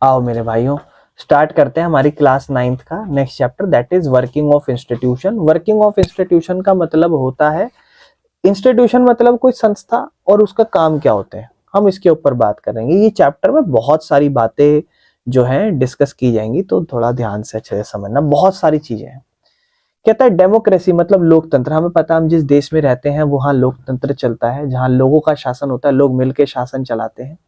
आओ मेरे भाइयों, स्टार्ट करते हैं हमारी क्लास 9th का next chapter, that is working of institution. Working of institution का मतलब होता है, इंस्टीट्यूशन मतलब कोई संस्था, और उसका काम क्या होते हैं, हम इसके ऊपर बात करेंगे। ये चैप्टर में बहुत सारी बातें जो हैं डिस्कस की जाएंगी, तो थोड़ा ध्यान से अच्छे से समझना, बहुत सारी चीजें हैं। कहता है डेमोक्रेसी मतलब लोकतंत्र। हमें पता है हम जिस देश में रहते हैं वहां लोकतंत्र चलता है, जहां लोगों का शासन होता है, लोग मिलकर शासन चलाते हैं।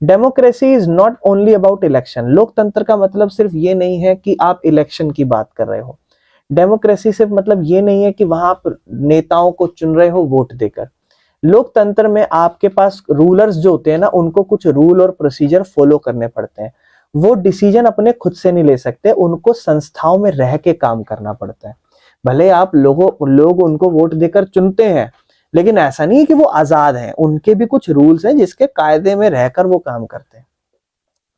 Democracy is not only about election. लोकतंत्र का मतलब सिर्फ ये नहीं है कि आप इलेक्शन की बात कर रहे हो। डेमोक्रेसी सिर्फ मतलब ये नहीं है कि वहां आप नेताओं को चुन रहे हो वोट देकर। लोकतंत्र में आपके पास रूलर्स जो होते हैं ना, उनको कुछ रूल और प्रोसीजर फॉलो करने पड़ते हैं। वो डिसीजन अपने खुद से नहीं ले सकते, उनको संस्थाओं में रह के काम करना पड़ता है। भले आप लोग उनको वोट देकर चुनते हैं, लेकिन ऐसा नहीं है कि वो आजाद हैं, उनके भी कुछ रूल्स हैं जिसके कायदे में रहकर वो काम करते हैं।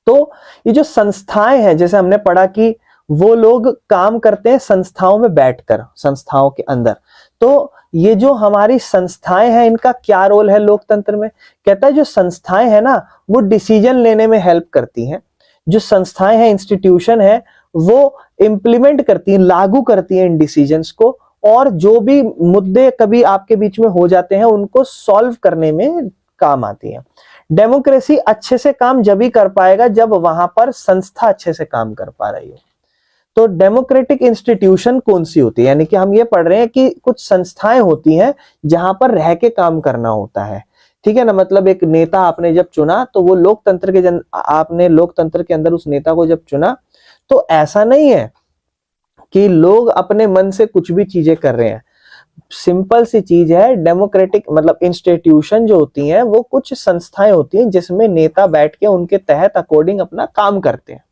तो ये जो संस्थाएं हैं, जैसे हमने पढ़ा कि वो लोग काम करते हैं संस्थाओं में बैठकर, संस्थाओं के अंदर। तो ये जो हमारी संस्थाएं हैं, इनका क्या रोल है लोकतंत्र में? कहता है जो संस्थाएं हैं ना, वो डिसीजन लेने में हेल्प करती हैं। जो संस्थाएं हैं, इंस्टीट्यूशन है, वो इंप्लीमेंट करती हैं, लागू करती हैं इन डिसीजंस को, और जो भी मुद्दे कभी आपके बीच में हो जाते हैं उनको सॉल्व करने में काम आती है। डेमोक्रेसी अच्छे से काम जब ही कर पाएगा जब वहां पर संस्था अच्छे से काम कर पा रही हो। तो डेमोक्रेटिक इंस्टीट्यूशन कौन सी होती है, यानी कि हम ये पढ़ रहे हैं कि कुछ संस्थाएं होती हैं जहां पर रह के काम करना होता है। ठीक है ना, मतलब एक नेता आपने जब चुना तो वो लोकतंत्र के आपने लोकतंत्र के अंदर उस नेता को जब चुना, तो ऐसा नहीं है कि लोग अपने मन से कुछ भी चीजें कर रहे हैं। सिंपल सी चीज है, डेमोक्रेटिक मतलब इंस्टीट्यूशन जो होती हैं वो कुछ संस्थाएं होती हैं जिसमें नेता बैठ के उनके तहत अकॉर्डिंग अपना काम करते हैं।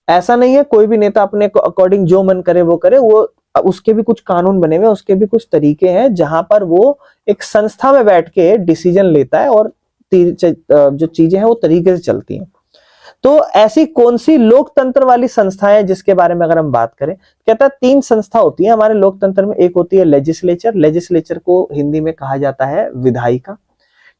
ऐसा नहीं है कोई भी नेता अपने अकॉर्डिंग जो मन करे वो करे, वो उसके भी कुछ कानून बने हुए, उसके भी कुछ तरीके हैं जहां पर वो एक संस्था में बैठ के डिसीजन लेता है और जो चीजें हैं वो तरीके से चलती हैं। तो ऐसी कौन सी लोकतंत्र वाली संस्थाएं जिसके बारे में अगर हम बात करें, कहता है 3 संस्था होती है हमारे लोकतंत्र में। एक होती है लेजिस्लेचर। लेजिस्लेचर को हिंदी में कहा जाता है विधायिका।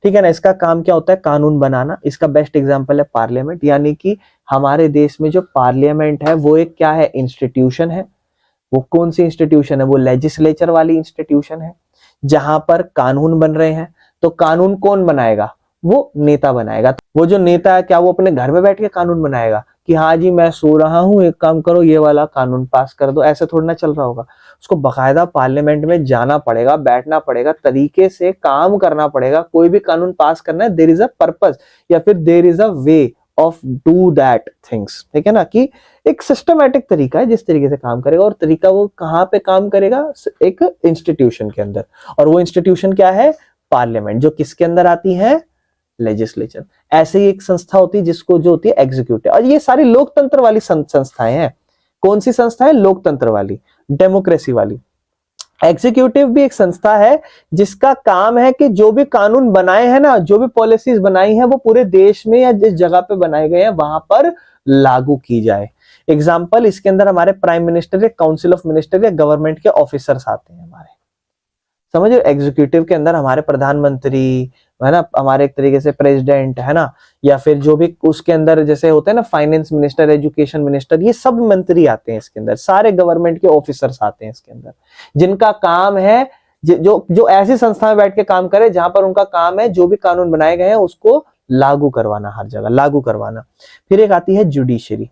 ठीक है ना, इसका काम क्या होता है? कानून बनाना। इसका बेस्ट एग्जांपल है पार्लियामेंट, यानी कि हमारे देश में जो पार्लियामेंट है वो एक क्या है? इंस्टीट्यूशन है। वो कौन सी इंस्टीट्यूशन है? वो लेजिस्लेचर वाली इंस्टीट्यूशन है, जहां पर कानून बन रहे हैं। तो कानून कौन बनाएगा? वो नेता बनाएगा। वो जो नेता है, क्या वो अपने घर में बैठ के कानून बनाएगा कि हाँ जी मैं सो रहा हूं, एक काम करो ये वाला कानून पास कर दो? ऐसे थोड़ा ना चल रहा होगा। उसको बकायदा पार्लियामेंट में जाना पड़ेगा, बैठना पड़ेगा, तरीके से काम करना पड़ेगा। कोई भी कानून पास करना है, देयर इज अ पर्पस, या फिर there is a way of do that things. ठीक है ना, कि एक सिस्टमैटिक तरीका है जिस तरीके से काम करेगा। और तरीका वो कहाँ पे काम करेगा? एक इंस्टीट्यूशन के अंदर। और वो इंस्टीट्यूशन क्या है? पार्लियामेंट, जो किसके अंदर आती है? लेजिस्लेचर। ऐसे ही एक संस्था होती है जिसको जो होती है एग्जीक्यूटिव। और ये सारी लोकतंत्र वाली संस्थाएं हैं। कौन सी संस्था है? लोकतंत्र वाली, डेमोक्रेसी वाली। एग्जीक्यूटिव भी एक संस्था है जिसका काम है कि जो भी कानून बनाए हैं ना, जो भी पॉलिसीज बनाई हैं, वो पूरे देश में या जिस जगह पे बनाए गए हैं वहां पर लागू की जाए। एग्जाम्पल, इसके अंदर हमारे प्राइम मिनिस्टर या काउंसिल ऑफ मिनिस्टर या गवर्नमेंट के ऑफिसर्स आते हैं हमारे। समझो, एग्जीक्यूटिव के अंदर हमारे प्रधानमंत्री है ना, हमारे एक तरीके से प्रेसिडेंट है ना, या फिर जो भी उसके अंदर जैसे होते हैं ना, फाइनेंस मिनिस्टर, एजुकेशन मिनिस्टर, ये सब मंत्री आते हैं इसके अंदर। सारे गवर्नमेंट के ऑफिसर्स आते हैं इसके अंदर, जिनका काम है जो जो ऐसी संस्था में बैठ के काम करे जहां पर उनका काम है जो भी कानून बनाए गए हैं उसको लागू करवाना, हर जगह लागू करवाना। फिर एक आती है जुडिशरी।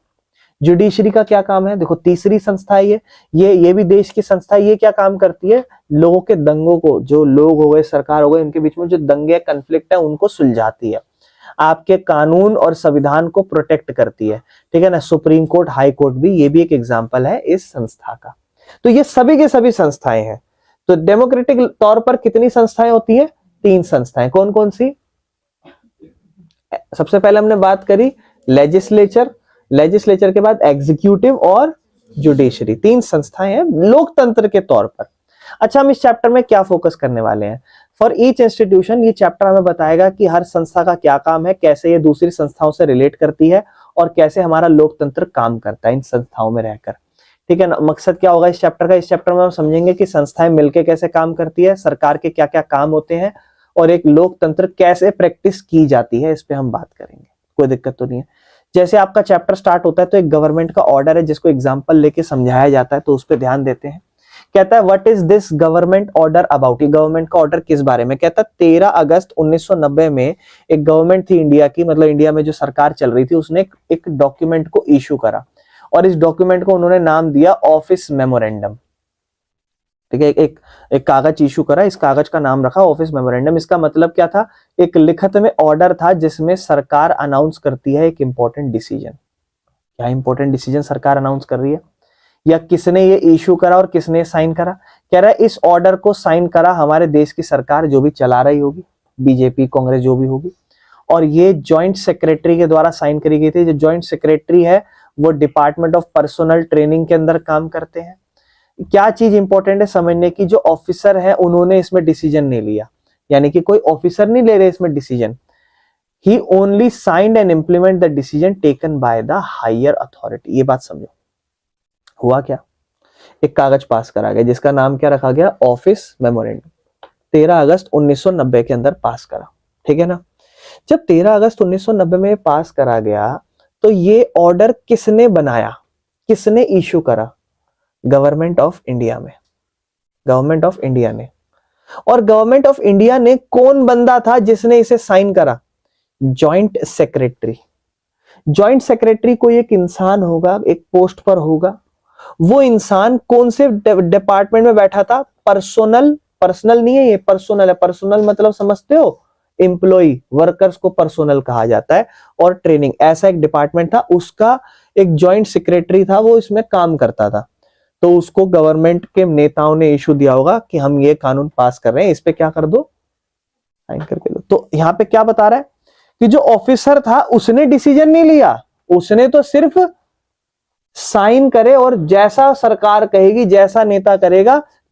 जुडिशरी का क्या काम है? देखो, तीसरी संस्था है ये भी देश की संस्था है। ये क्या काम करती है? लोगों के दंगों को, जो लोग हो गए, सरकार हो गए, इनके बीच में जो दंगे कन्फ्लिक्ट है उनको सुलझाती है। आपके कानून और संविधान को प्रोटेक्ट करती है। ठीक है ना, सुप्रीम कोर्ट, हाई कोर्ट भी, ये भी एक एग्जाम्पल है इस संस्था का। तो ये सभी के सभी संस्थाएं हैं। तो डेमोक्रेटिक तौर पर कितनी संस्थाएं होती है? 3 संस्थाएं। कौन कौन सी? सबसे पहले हमने बात करी लेजिस्लेचर, लेजिस्लेचर के बाद एग्जीक्यूटिव और जुडिशरी। 3 संस्थाएं हैं लोकतंत्र के तौर पर। अच्छा, हम इस चैप्टर में क्या फोकस करने वाले हैं? फॉर ईच इंस्टीट्यूशन, ये चैप्टर हमें बताएगा कि हर संस्था का क्या काम है, कैसे ये दूसरी संस्थाओं से रिलेट करती है, और कैसे हमारा लोकतंत्र काम करता है इन संस्थाओं में रहकर। ठीक है ना, मकसद क्या होगा इस चैप्टर का? इस चैप्टर में हम समझेंगे कि संस्थाएं मिलकर कैसे काम करती है, सरकार के क्या क्या काम होते हैं, और एक लोकतंत्र कैसे प्रैक्टिस की जाती है, इस पे हम बात करेंगे। कोई दिक्कत तो नहीं है। जैसे आपका चैप्टर स्टार्ट होता है तो एक गवर्नमेंट का ऑर्डर है जिसको एग्जांपल लेके समझाया जाता है, तो उस पर ध्यान देते हैं। कहता है what is this government order about, ये गवर्नमेंट का ऑर्डर किस बारे में। कहता है 13 अगस्त 1990 में एक गवर्नमेंट थी इंडिया की, मतलब इंडिया में जो सरकार चल रही थी, उसने एक डॉक्यूमेंट को इशू करा और इस डॉक्यूमेंट को उन्होंने नाम दिया ऑफिस मेमोरेंडम। ठीक है, एक कागज इशू करा, इस कागज का नाम रखा ऑफिस मेमोरेंडम। इसका मतलब क्या था, एक लिखित में ऑर्डर था जिसमें सरकार अनाउंस करती है एक इंपॉर्टेंट डिसीजन। क्या इंपॉर्टेंट डिसीजन सरकार अनाउंस कर रही है, या किसने ये इशू करा और किसने साइन करा। कह रहा है इस ऑर्डर को साइन करा हमारे देश की सरकार जो भी चला रही होगी, बीजेपी कांग्रेस जो भी होगी, और ये जॉइंट सेक्रेटरी के द्वारा साइन करी गई थी। जो जॉइंट सेक्रेटरी है वो डिपार्टमेंट ऑफ पर्सनल ट्रेनिंग के अंदर काम करते हैं। क्या चीज इंपॉर्टेंट है समझने की, जो ऑफिसर है उन्होंने इसमें डिसीजन नहीं लिया, यानी कि कोई ऑफिसर नहीं ले रहे इसमें decision. He only signed and implement the decision taken by the higher authority. ये बात समझो, हुआ क्या, एक कागज पास करा गया जिसका नाम क्या रखा गया, ऑफिस मेमोरेंडम। 13 अगस्त 1990 के अंदर पास करा, ठीक है ना। जब 13 अगस्त 1990 में पास करा गया तो ये ऑर्डर किसने बनाया, किसने इशू करा, गवर्नमेंट ऑफ इंडिया में, गवर्नमेंट ऑफ इंडिया ने। और गवर्नमेंट ऑफ इंडिया ने कौन बंदा था जिसने इसे साइन करा, जॉइंट सेक्रेटरी। जॉइंट सेक्रेटरी कोई एक इंसान होगा, एक पोस्ट पर होगा। वो इंसान कौन से डिपार्टमेंट में बैठा था, पर्सनल, पर्सनल नहीं है ये, पर्सनल है। पर्सनल मतलब समझते हो, एम्प्लॉय, वर्कर्स को पर्सनल कहा जाता है। और ट्रेनिंग, ऐसा एक डिपार्टमेंट था, उसका एक जॉइंट सेक्रेटरी था, वो इसमें काम करता था। तो उसको गवर्नमेंट के नेताओं ने इशू दिया होगा कि हम ये कानून पास कर रहे हैं, इस पे क्या कर दो, साइन करके दो। तो यहां पे क्या बता रहा है कि जो ऑफिसर था उसने डिसीजन नहीं लिया, उसने तो सिर्फ साइन करे और जैसा सरकार कहेगी, जैसा नेता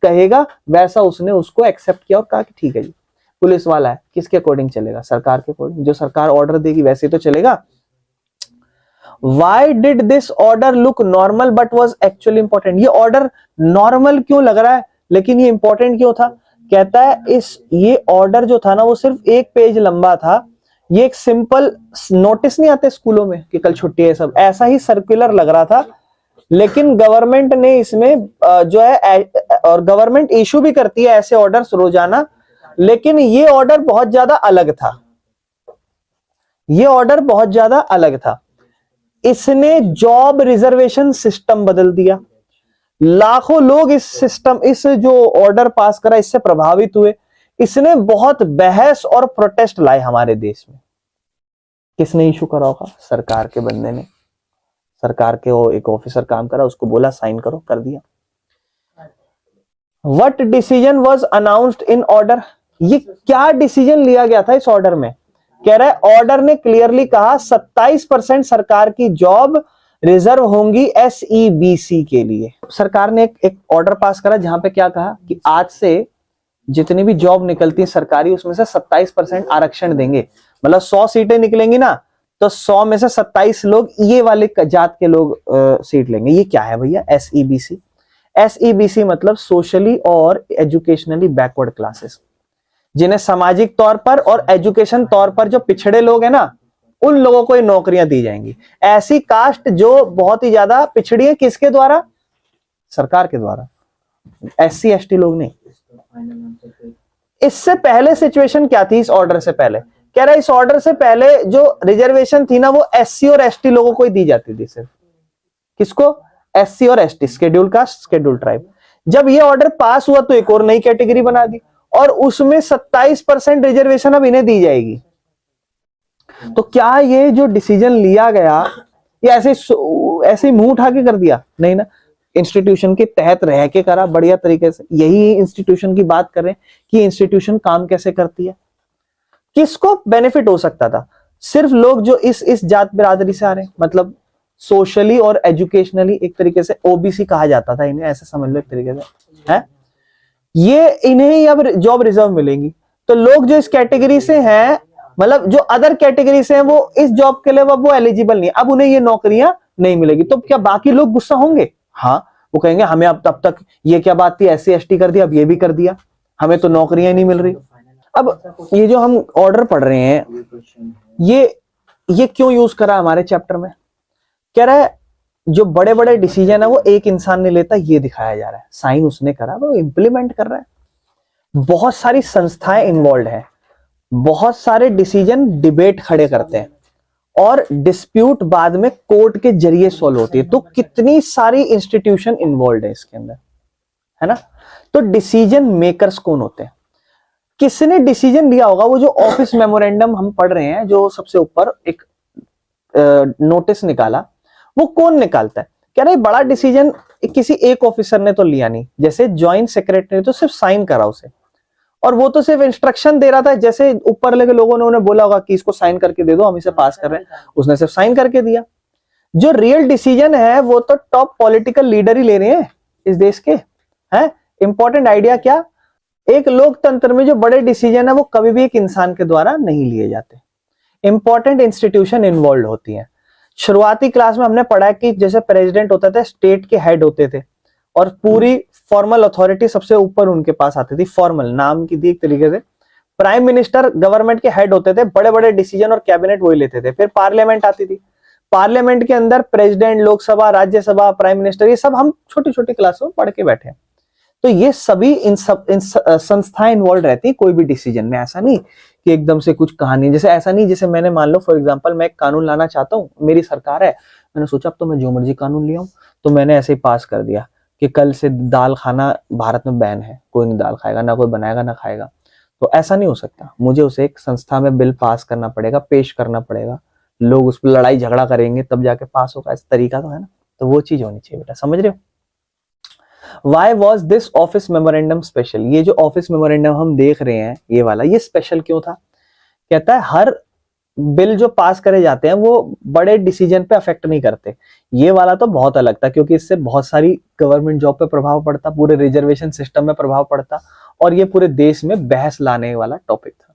कहेगा वैसा उसने उसको एक्सेप्ट किया और कहा कि ठीक है जी, पुलिस वाला है, किसके अकॉर्डिंग चलेगा, सरकार के अकॉर्डिंग, जो सरकार ऑर्डर देगी वैसे तो चलेगा। Why did this order look normal but was actually important? ये ऑर्डर नॉर्मल क्यों लग रहा है लेकिन ये इंपॉर्टेंट क्यों था। कहता है ये ऑर्डर जो था ना वो सिर्फ एक पेज लंबा था। ये एक सिंपल नोटिस नहीं आते स्कूलों में कि कल छुट्टी है, सब ऐसा ही सर्कुलर लग रहा था। लेकिन गवर्नमेंट ने इसमें जो है, और गवर्नमेंट इशू भी करती है ऐसे ऑर्डर्स रोजाना, लेकिन ये ऑर्डर बहुत ज्यादा अलग था। ये ऑर्डर बहुत ज्यादा अलग था। इसने जॉब रिजर्वेशन सिस्टम बदल दिया। लाखों लोग इस सिस्टम, इस जो ऑर्डर पास करा इससे प्रभावित हुए। इसने बहुत बहस और प्रोटेस्ट लाए हमारे देश में। किसने इशू करा होगा, सरकार के बंदे ने, सरकार के वो एक ऑफिसर काम करा, उसको बोला साइन करो, कर दिया। What decision was announced in order, ये क्या डिसीजन लिया गया था इस ऑर्डर में। कह रहा है ऑर्डर ने क्लियरली कहा 27% सरकार की जॉब रिजर्व होंगी SEBC के लिए। सरकार ने एक ऑर्डर पास करा जहां पे क्या कहा कि आज से जितनी भी जॉब निकलती है सरकारी उसमें से 27% आरक्षण देंगे। मतलब 100 सीटें निकलेंगी ना, तो 100 में से 27 लोग ये वाले जात के लोग सीट लेंगे। ये क्या है भैया, SEBC। SEBC मतलब सोशली और एजुकेशनली बैकवर्ड क्लासेस, जिन्हें सामाजिक तौर पर और एजुकेशन तौर पर जो पिछड़े लोग हैं ना, उन लोगों को ये नौकरियां दी जाएंगी। ऐसी कास्ट जो बहुत ही ज्यादा पिछड़ी है, किसके द्वारा, सरकार के द्वारा, SC ST लोग नहीं। इससे पहले सिचुएशन क्या थी, इस ऑर्डर से पहले कह रहा है, इस ऑर्डर से पहले जो रिजर्वेशन थी ना वो SC और ST लोगों को ही दी जाती थी सिर्फ। किसको, SC और ST, schedule caste, schedule tribe. जब ये ऑर्डर पास हुआ तो एक और नई कैटेगरी बना दी और उसमें 27% रिजर्वेशन अब इन्हें दी जाएगी। तो क्या ये जो डिसीजन लिया गया ये ऐसे मुंह उठा के कर दिया, नहीं ना, इंस्टीट्यूशन के तहत रह के करा बढ़िया तरीके से। यही इंस्टीट्यूशन की बात करें कि इंस्टीट्यूशन काम कैसे करती है। किसको बेनिफिट हो सकता था, सिर्फ लोग जो इस जात बिरादरी से आ रहे हैं, मतलब सोशली और एजुकेशनली एक तरीके से OBC कहा जाता था इन्हें, ऐसे समझ लो एक तरीके से है। ये इन्हें ही अब जॉब रिजर्व मिलेंगी। तो लोग जो इस कैटेगरी से हैं, मतलब जो अदर कैटेगरी से हैं, वो इस जॉब के लिए वो एलिजिबल नहीं, अब उन्हें ये नौकरियां नहीं मिलेगी। तो क्या बाकी लोग गुस्सा होंगे, हाँ, वो कहेंगे हमें अब तब तक ये क्या बात थी, SC ST कर दिया, अब ये भी कर दिया, हमें तो नौकरियां नहीं मिल रही। अब ये जो हम ऑर्डर पढ़ रहे हैं, ये ये क्यों यूज करा हमारे चैप्टर में? कह रहा है जो बड़े बड़े डिसीजन है वो एक इंसान ने लेता, ये दिखाया जा रहा है। साइन उसने करा, वो इंप्लीमेंट कर रहा है। बहुत सारी संस्थाएं इन्वॉल्व है, बहुत सारे डिसीजन डिबेट खड़े करते हैं और डिस्प्यूट बाद में कोर्ट के जरिए सॉल्व होती है। तो कितनी सारी इंस्टीट्यूशन इन्वॉल्व है इसके अंदर, है ना। तो डिसीजन मेकर्स कौन होते हैं? किसने डिसीजन लिया होगा? वो जो ऑफिस मेमोरेंडम हम पढ़ रहे हैं, जो सबसे ऊपर एक नोटिस निकाला, वो कौन निकालता है? कह रहे बड़ा डिसीजन किसी एक ऑफिसर ने तो लिया नहीं, जैसे ज्वाइंट सेक्रेटरी ने तो सिर्फ साइन करा उसे, और वो तो सिर्फ इंस्ट्रक्शन दे रहा था, जैसे ऊपर लगे लोगों ने उन्हें बोला होगा कि इसको साइन करके दे दो, हम इसे पास कर रहे हैं, उसने सिर्फ साइन करके दिया। जो रियल डिसीजन है वो तो टॉप पॉलिटिकल लीडर ही ले रहे हैं इस देश के, हैं। इंपॉर्टेंट आइडिया क्या? एक लोकतंत्र में जो बड़े डिसीजन है वो कभी भी एक इंसान के द्वारा नहीं लिए जाते, इंपॉर्टेंट इंस्टीट्यूशन इन्वॉल्व होती हैं। शुरुआती क्लास में हमने पढ़ा कि जैसे प्रेसिडेंट होता था, स्टेट के हेड होते थे और पूरी फॉर्मल अथॉरिटी सबसे ऊपर उनके पास आती थी, फॉर्मल नाम की थी एक तरीके से। प्राइम मिनिस्टर गवर्नमेंट के हेड होते थे, बड़े बड़े डिसीजन और कैबिनेट वही लेते थे। फिर पार्लियामेंट आती थी, पार्लियामेंट के अंदर president, Lok Sabha, Rajya Sabha, prime minister, ये सब हम छोटी छोटी क्लासों में पढ़ के बैठे हैं। तो ये सभी इन संस्थाएं इन्वॉल्व रहती है कोई भी डिसीजन में। ऐसा नहीं कि एकदम से कुछ कहानी, जैसे ऐसा नहीं, जैसे मैंने मान लो फॉर एग्जांपल मैं एक कानून लाना चाहता हूँ, मेरी सरकार है, मैंने सोचा अब तो मैं जो मर्जी कानून ले आऊं, तो मैंने ऐसे ही पास कर दिया कि कल से दाल खाना भारत में बैन है, कोई नहीं दाल खाएगा, ना कोई बनाएगा ना खाएगा। तो ऐसा नहीं हो सकता, मुझे उसे एक संस्था में बिल पास करना पड़ेगा, पेश करना पड़ेगा, लोग उस पर लड़ाई झगड़ा करेंगे तब जाके पास होगा, ऐसा तरीका तो है ना। तो वो चीज होनी चाहिए बेटा, समझ रहे हो। Why was this office memorandum special? ये जो ऑफिस मेमोरेंडम हम देख रहे हैं ये वाला, ये स्पेशल क्यों था? कहता है हर बिल जो पास करे जाते हैं वो बड़े डिसीजन पे अफेक्ट नहीं करते। ये वाला तो बहुत अलग था, क्योंकि इससे बहुत सारी गवर्नमेंट जॉब पे प्रभाव पड़ता, पूरे रिजर्वेशन सिस्टम में प्रभाव पड़ता, और ये पूरे देश में बहस लाने वाला टॉपिक था।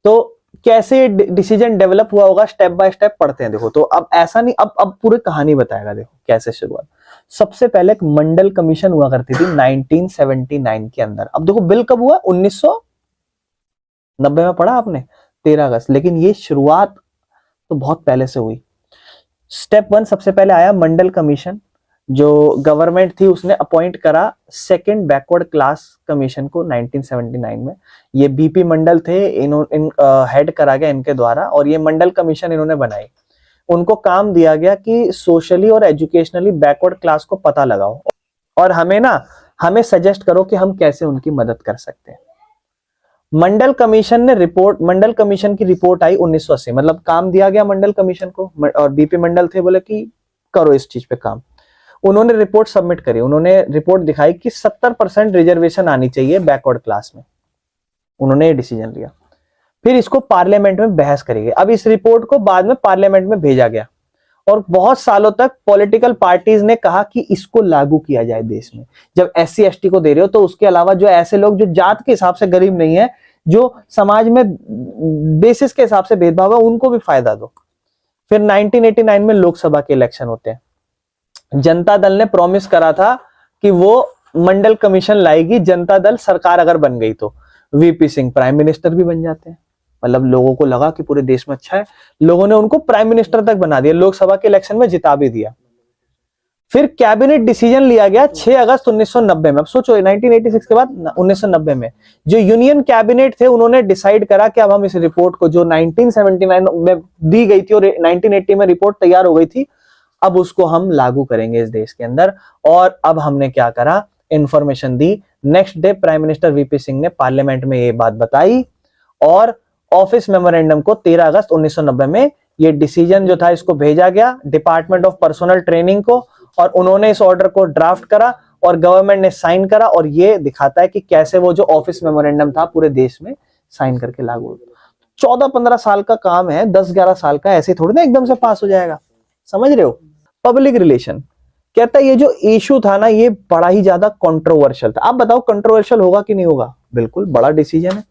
तो कैसे डिसीजन डेवलप हुआ होगा, स्टेप बाय स्टेप पढ़ते हैं। देखो, तो अब ऐसा नहीं, अब पूरी कहानी बताएगा। देखो कैसे शुरुआत। सबसे पहले एक मंडल कमीशन हुआ करती थी 1979 के अंदर। अब देखो बिल कब हुआ? 1990 में पढ़ा आपने, 13 अगस्त। लेकिन ये शुरुआत तो बहुत पहले से हुई। स्टेप 1 सबसे पहले आया मंडल कमीशन, जो गवर्नमेंट थी उसने अपॉइंट करा सेकंड बैकवर्ड क्लास कमीशन को 1979 में। ये बीपी मंडल थे, हेड करा गया इनके द्वारा, और ये मंडल कमीशन इन्होंने बनाई। उनको काम दिया गया कि सोशली और एजुकेशनली बैकवर्ड क्लास को पता लगाओ और हमें सजेस्ट करो कि हम कैसे उनकी मदद कर सकते हैं। मंडल कमीशन की रिपोर्ट आई 1980, मतलब काम दिया गया मंडल कमीशन को, और बीपी मंडल थे, बोले कि करो इस चीज पे काम। उन्होंने रिपोर्ट सबमिट करी, उन्होंने रिपोर्ट दिखाई कि 70% रिजर्वेशन आनी चाहिए बैकवर्ड क्लास में। उन्होंने ये डिसीजन लिया। फिर इसको पार्लियामेंट में बहस करेंगे। अब इस रिपोर्ट को बाद में पार्लियामेंट में भेजा गया, और बहुत सालों तक पॉलिटिकल पार्टीज ने कहा कि इसको लागू किया जाए देश में। जब SC ST को दे रहे हो तो उसके अलावा जो ऐसे लोग जो जात के हिसाब से गरीब नहीं है, जो समाज में बेसिस के हिसाब से भेदभाव है, उनको भी फायदा दो। फिर 1989 में लोकसभा के इलेक्शन होते हैं। जनता दल ने प्रॉमिस करा था कि वो मंडल कमीशन लाएगी, जनता दल सरकार अगर बन गई तो VP सिंह प्राइम मिनिस्टर भी बन जाते हैं। मतलब लोगों को लगा कि पूरे देश में अच्छा है, लोगों ने उनको प्राइम मिनिस्टर तक बना दिया, लोकसभा के इलेक्शन में जिता भी दिया। फिर कैबिनेट डिसीजन लिया गया 6 अगस्त 1990 में। अब सोचो 1986 के बाद 1990 में जो यूनियन कैबिनेट थे उन्होंने डिसाइड करा कि अब हम इस रिपोर्ट को, जो 1979 में दी गई थी और 1980 में रिपोर्ट तैयार हो गई थी, अब उसको हम लागू करेंगे इस देश के अंदर। और अब हमने क्या करा, इंफॉर्मेशन दी। Next day prime minister VP Singh ने पार्लियामेंट में ये बात बताई, और ऑफिस मेमोरेंडम को 13 अगस्त 1990 में ये डिसीजन जो था इसको भेजा गया डिपार्टमेंट ऑफ पर्सनल ट्रेनिंग को, और उन्होंने इस ऑर्डर को ड्राफ्ट करा और गवर्नमेंट ने साइन करा। और ये दिखाता है कि कैसे वो जो ऑफिस मेमोरेंडम था पूरे देश में साइन करके लागू हो। 14-15 साल का काम है, 10-11 साल का, ऐसे थोड़ी ना एकदम से पास हो जाएगा, समझ रहे हो। पब्लिक रिलेशन कहता है ये जो इशू था ना, ये बड़ा ही ज्यादा कंट्रोवर्शियल था। आप बताओ कंट्रोवर्शियल होगा कि नहीं होगा? बिल्कुल, बड़ा डिसीजन है,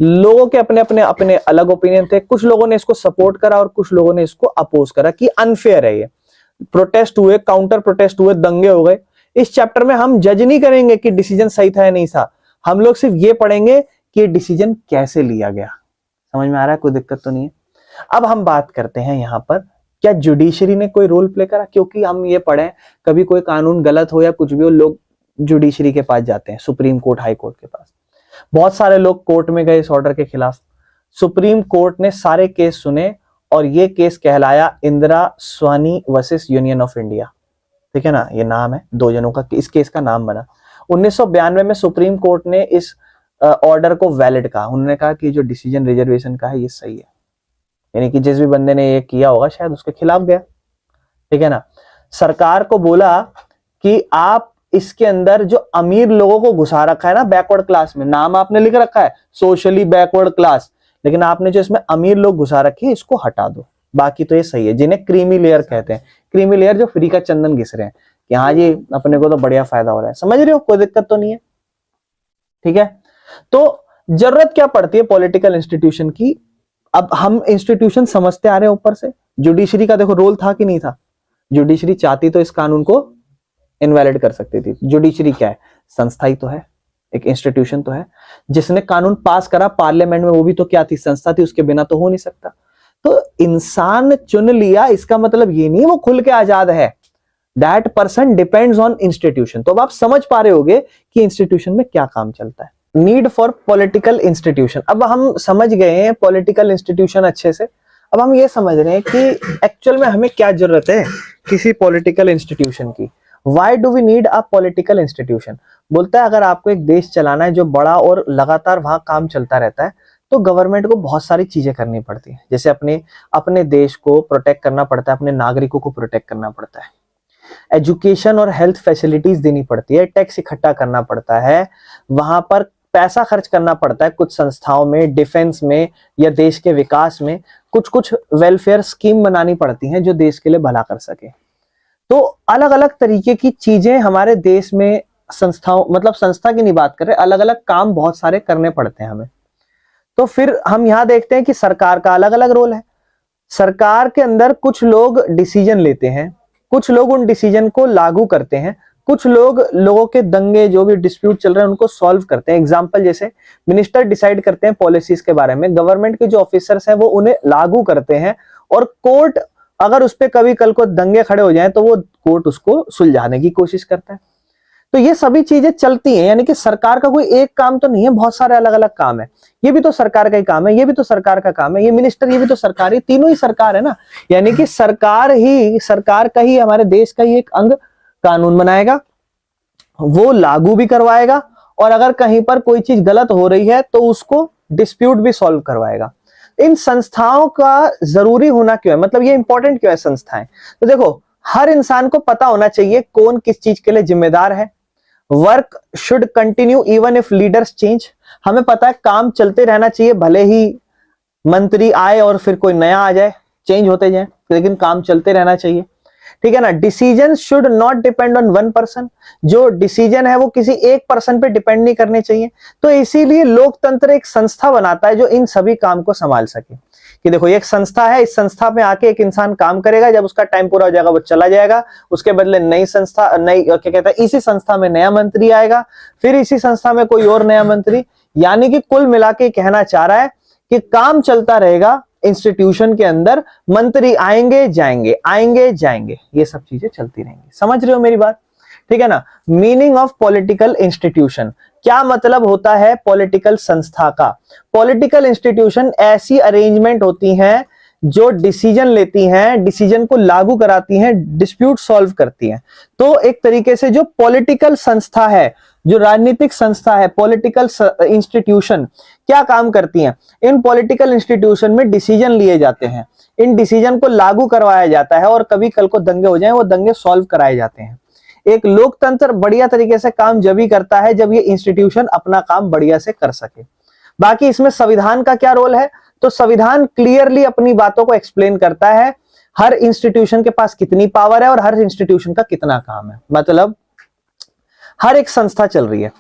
लोगों के अपने अलग ओपिनियन थे। कुछ लोगों ने इसको सपोर्ट करा और कुछ लोगों ने इसको अपोज करा कि अनफेयर है ये। प्रोटेस्ट हुए, काउंटर प्रोटेस्ट हुए, दंगे हो गए। इस चैप्टर में हम जज नहीं करेंगे कि डिसीजन सही था या नहीं था, हम लोग सिर्फ ये पढ़ेंगे कि डिसीजन कैसे लिया गया। समझ में आ रहा है? कोई दिक्कत तो नहीं है। अब हम बात करते हैं यहाँ पर, क्या जुडिशरी ने कोई रोल प्ले करा? क्योंकि हम ये पढ़े, कभी कोई कानून गलत हो या कुछ भी हो, लोग जुडिशरी के पास जाते हैं, सुप्रीम कोर्ट, हाई कोर्ट के पास। बहुत सारे लोग कोर्ट में गए इस ऑर्डर के खिलाफ। सुप्रीम कोर्ट ने सारे केस सुने और ये केस कहलाया Indira Swani versus union of India. ठीक है ना, ये नाम है दो जनों का, इस केस का नाम बना। 1992 में सुप्रीम कोर्ट ने इस ऑर्डर को वैलिड कहा। उन्होंने कहा कि जो डिसीजन रिजर्वेशन का है ये सही है, यानी कि जिस भी बंदे ने ये किया होगा शायद उसके खिलाफ गया। ठीक है ना, सरकार को बोला कि आप इसके अंदर जो अमीर लोगों को घुसा रखा है ना बैकवर्ड क्लास में, नाम आपने लिख रखा है सोशली बैकवर्ड क्लास, लेकिन आपने जो इसमें अमीर लोग घुसा रखे हैं इसको हटा दो, बाकी तो ये सही है। जिन्हें क्रीमी लेयर कहते हैं, क्रीमी लेयर जो फ्री का चंदन घिस रहे हैं कि हाँ जी अपने को तो बढ़िया फायदा हो रहा है, समझ रहे हो, कोई दिक्कत तो नहीं है। ठीक है, तो जरूरत क्या पड़ती है पॉलिटिकल इंस्टीट्यूशन की? अब हम इंस्टीट्यूशन समझते आ रहे हैं ऊपर से। जुडिशरी का देखो रोल था कि नहीं था? जुडिशरी चाहती तो इस कानून को इनवैलिड कर सकती थी। जुडिशरी क्या है? संस्था ही तो है, एक इंस्टीट्यूशन तो है। जिसने कानून पास करा पार्लियामेंट में, वो भी तो क्या थी? संस्था थी, उसके बिना तो हो नहीं सकता। तो इंसान चुन लिया, इसका मतलब ये नहीं वो खुल के आजाद है। That person depends on institution. तो अब आप समझ पा रहे होगे कि इंस्टीट्यूशन में क्या काम चलता है। Need for political institution. अब हम समझ गए हैं पॉलिटिकल इंस्टीट्यूशन अच्छे से। अब हम ये समझ रहे हैं कि एक्चुअल में हमें क्या जरूरत है किसी पॉलिटिकल इंस्टीट्यूशन की। Why do we need a political institution? बोलता है अगर आपको एक देश चलाना है जो बड़ा और लगातार वहां काम चलता रहता है, तो गवर्नमेंट को बहुत सारी चीजें करनी पड़ती है। जैसे अपने देश को प्रोटेक्ट करना पड़ता है, अपने नागरिकों को प्रोटेक्ट करना पड़ता है, एजुकेशन और हेल्थ फैसिलिटीज देनी पड़ती है, टैक्स इकट्ठा करना पड़ता है, वहां पर पैसा खर्च करना पड़ता है कुछ संस्थाओं में, डिफेंस में या देश के विकास में, कुछ कुछ वेलफेयर स्कीम बनानी पड़ती हैं जो देश के लिए भला कर सके। तो अलग अलग तरीके की चीजें हमारे देश में संस्थाओं, मतलब संस्था की नहीं बात कर रहे, अलग अलग काम बहुत सारे करने पड़ते हैं हमें। तो फिर हम यहां देखते हैं कि सरकार का अलग अलग रोल है। सरकार के अंदर कुछ लोग डिसीजन लेते हैं, कुछ लोग उन डिसीजन को लागू करते हैं, कुछ लोग लोगों के दंगे जो भी डिस्प्यूट चल रहे हैं उनको सॉल्व करते हैं। एग्जांपल जैसे मिनिस्टर डिसाइड करते हैं पॉलिसीज के बारे में, गवर्नमेंट के जो ऑफिसर्स हैं वो उन्हें लागू करते हैं, और कोर्ट अगर उस पर कभी कल को दंगे खड़े हो जाएं तो वो कोर्ट उसको सुलझाने की कोशिश करता है। तो ये सभी चीजें चलती हैं, यानी कि सरकार का कोई एक काम तो नहीं है, बहुत सारे अलग अलग काम है। ये भी तो सरकार का ही काम है, ये भी तो सरकार का काम है, ये मिनिस्टर, ये भी तो सरकार ही, तीनों ही सरकार है ना। यानी कि सरकार का ही, हमारे देश का ही एक अंग कानून बनाएगा, वो लागू भी करवाएगा, और अगर कहीं पर कोई चीज गलत हो रही है तो उसको डिस्प्यूट भी सॉल्व करवाएगा। इन संस्थाओं का जरूरी होना क्यों है, मतलब ये इंपॉर्टेंट क्यों है संस्थाएं? तो देखो, हर इंसान को पता होना चाहिए कौन किस चीज के लिए जिम्मेदार है। Work should continue even if leaders change. हमें पता है काम चलते रहना चाहिए, भले ही मंत्री आए और फिर कोई नया आ जाए, चेंज होते जाए, लेकिन काम चलते रहना चाहिए। ठीक है ना। Decision should not depend on one person. जो डिसीजन है वो किसी एक पर्सन पे डिपेंड नहीं करने चाहिए। तो इसीलिए लोकतंत्र एक संस्था बनाता है जो इन सभी काम को संभाल सके। कि देखो ये एक संस्था है, इस संस्था में आके एक इंसान काम करेगा, जब उसका टाइम पूरा हो जाएगा वो चला जाएगा, उसके बदले नई संस्था, नई क्या कहता है, इसी संस्था में नया मंत्री आएगा, फिर इसी संस्था में कोई और नया मंत्री। यानी कि कुल मिला के कहना चाह रहा है कि काम चलता रहेगा इंस्टीट्यूशन के अंदर, मंत्री आएंगे जाएंगे, ये सब चीजें चलती रहेंगी। समझ रहे हो मेरी बात? ठीक है ना। मीनिंग ऑफ पॉलिटिकल इंस्टीट्यूशन, क्या मतलब होता है पॉलिटिकल संस्था का? पॉलिटिकल इंस्टीट्यूशन ऐसी अरेंजमेंट होती हैं जो डिसीजन लेती हैं, डिसीजन को लागू कराती हैं, डिस्प्यूट सॉल्व करती हैं। तो एक तरीके से जो पॉलिटिकल संस्था है, जो राजनीतिक संस्था है, पॉलिटिकल इंस्टीट्यूशन क्या काम करती हैं? इन पॉलिटिकल इंस्टीट्यूशन में डिसीजन लिए जाते हैं, इन डिसीजन को लागू करवाया जाता है, और कभी कल को दंगे हो जाएं वो दंगे सॉल्व कराए जाते हैं। एक लोकतंत्र बढ़िया तरीके से काम जब ही करता है जब ये इंस्टीट्यूशन अपना काम बढ़िया से कर सके। बाकी इसमें संविधान का क्या रोल है? तो संविधान क्लियरली अपनी बातों को एक्सप्लेन करता है, हर इंस्टीट्यूशन के पास कितनी पावर है और हर इंस्टीट्यूशन का कितना काम है। मतलब हर एक संस्था चल रही है,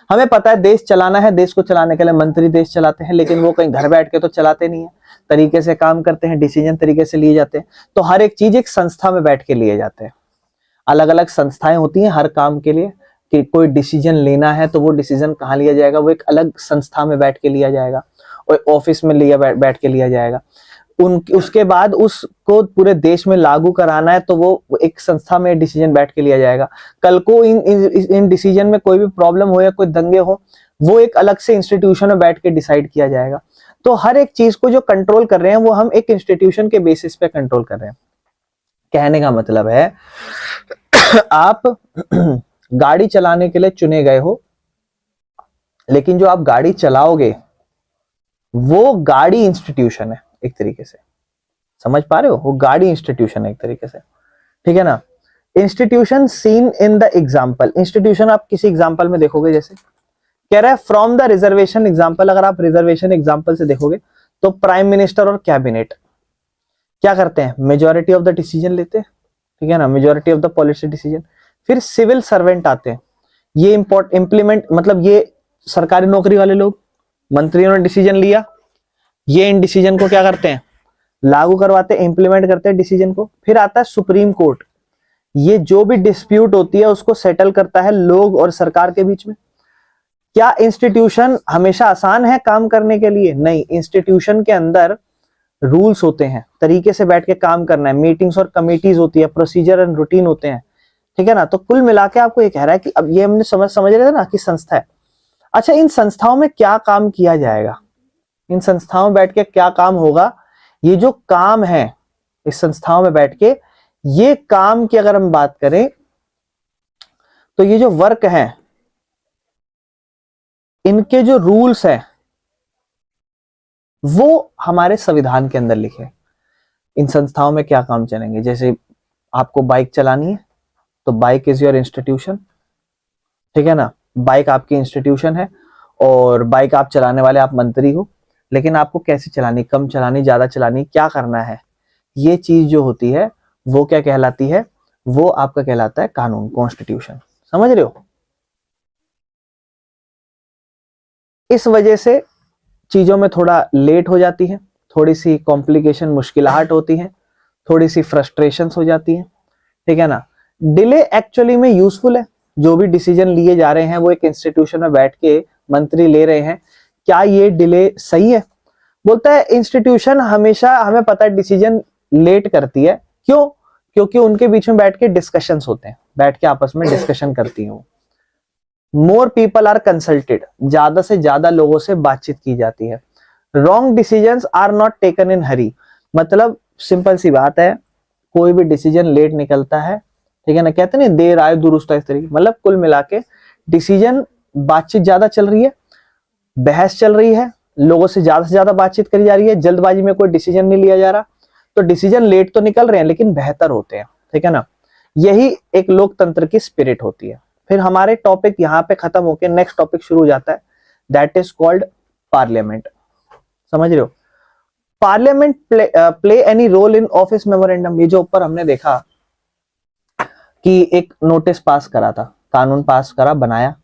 हमें पता है देश चलाना है, देश को चलाने के लिए मंत्री देश चलाते हैं, लेकिन वो कहीं घर बैठ के तो चलाते नहीं है, तरीके से काम करते हैं, डिसीजन तरीके से लिए जाते हैं। तो हर एक चीज एक संस्था में बैठ के लिए जाते हैं। अलग अलग संस्थाएं होती हैं हर काम के लिए, कि कोई डिसीजन लेना है तो वो डिसीजन कहाँ लिया जाएगा, वो एक अलग संस्था में बैठ के लिया जाएगा, और ऑफिस में बैठ के लिया जाएगा। उसके बाद उसको पूरे देश में लागू कराना है तो वो एक संस्था में डिसीजन बैठ के लिया जाएगा। कल को इन डिसीजन में कोई भी प्रॉब्लम हो या कोई दंगे हो, वो एक अलग से इंस्टीट्यूशन में बैठ के डिसाइड किया जाएगा। तो हर एक चीज को जो कंट्रोल कर रहे हैं वो हम एक इंस्टीट्यूशन के बेसिस पे कंट्रोल कर रहे हैं। कहने का मतलब है आप गाड़ी चलाने के लिए चुने गए हो, लेकिन जो आप गाड़ी चलाओगे वो गाड़ी इंस्टीट्यूशन है एक तरीके से, समझ पा रहे हो? वो गाड़ी इंस्टीट्यूशन है एक तरीके से, ठीक है ना। Institution seen in the example, institution आप किसी एग्जाम्पल में देखोगे, जैसे कह रहा है फ्रॉम द रिजर्वेशन एग्जाम्पल, अगर आप रिजर्वेशन एग्जाम्पल से देखोगे तो प्राइम मिनिस्टर और कैबिनेट क्या करते हैं, मेजोरिटी ऑफ द डिसीजन लेते हैं, ठीक है ना, majority of the policy decision. फिर सिविल सर्वेंट आते हैं, ये इंप्लीमेंट, मतलब ये सरकारी नौकरी वाले लोग, मंत्रियों ने डिसीजन लिया, ये इन डिसीजन को क्या करते हैं, लागू करवाते हैं, इंप्लीमेंट करते हैं डिसीजन को। फिर आता है सुप्रीम कोर्ट, ये जो भी डिस्प्यूट होती है उसको सेटल करता है लोग और सरकार के बीच में। क्या इंस्टीट्यूशन हमेशा आसान है काम करने के लिए? नहीं, इंस्टीट्यूशन के अंदर रूल्स होते हैं, तरीके से बैठ के काम करना है, मीटिंग्स और कमिटीज होती है, प्रोसीजर एंड रूटीन होते हैं, ठीक है ना। तो कुल मिला के आपको ये कह रहा है कि अब ये हमने समझ रहे थे ना कि संस्था है। अच्छा, इन संस्थाओं में क्या काम किया जाएगा, इन संस्थाओं में बैठ के क्या काम होगा? ये जो काम है इस संस्थाओं में बैठ के, ये काम की अगर हम बात करें तो ये जो वर्क है, इनके जो रूल्स हैं वो हमारे संविधान के अंदर लिखे। इन संस्थाओं में क्या काम चलेंगे, जैसे आपको बाइक चलानी है तो बाइक इज योर इंस्टीट्यूशन, ठीक है ना, बाइक आपकी इंस्टीट्यूशन है और बाइक आप चलाने वाले, आप मंत्री हो, लेकिन आपको कैसे चलानी, कम चलानी, ज्यादा चलानी, क्या करना है, ये चीज जो होती है वो क्या कहलाती है, वो आपका कहलाता है कानून, कॉन्स्टिट्यूशन। समझ रहे हो? इस वजह से चीजों में थोड़ा लेट हो जाती है, थोड़ी सी कॉम्प्लिकेशन, मुश्किलाहट होती है, थोड़ी सी फ्रस्ट्रेशंस हो जाती है, ठीक है ना। डिले एक्चुअली में यूजफुल है, जो भी डिसीजन लिए जा रहे हैं वो एक इंस्टीट्यूशन में बैठ के मंत्री ले रहे हैं, क्या ये डिले सही है? बोलता है इंस्टीट्यूशन हमेशा, हमें पता है डिसीजन लेट करती है, क्यों? क्योंकि उनके बीच में बैठ के डिस्कशंस होते हैं, बैठ के आपस में डिस्कशन करती है वो। मोर पीपल आर कंसल्टेड, ज्यादा से ज्यादा लोगों से बातचीत की जाती है। Wrong decisions are not taken in hurry, मतलब सिंपल सी बात है, कोई भी डिसीजन लेट निकलता है, ठीक है ना, कहते नहीं देर आए दुरुस्त आए, इस तरीके, मतलब कुल मिला के डिसीजन, बातचीत ज्यादा चल रही है, बहस चल रही है, लोगों से ज्यादा बातचीत करी जा रही है, जल्दबाजी में कोई डिसीजन नहीं लिया जा रहा, तो डिसीजन लेट तो निकल रहे हैं लेकिन बेहतर होते हैं, ठीक है ना। यही एक लोकतंत्र की स्पिरिट होती है। फिर हमारे टॉपिक यहाँ पे खत्म होके नेक्स्ट टॉपिक शुरू हो जाता है, दैट इज कॉल्ड पार्लियामेंट। समझ रहे हो? Parliament play any role in office memorandum, ये जो ऊपर हमने देखा कि एक नोटिस पास करा था, कानून पास करा, बनाया,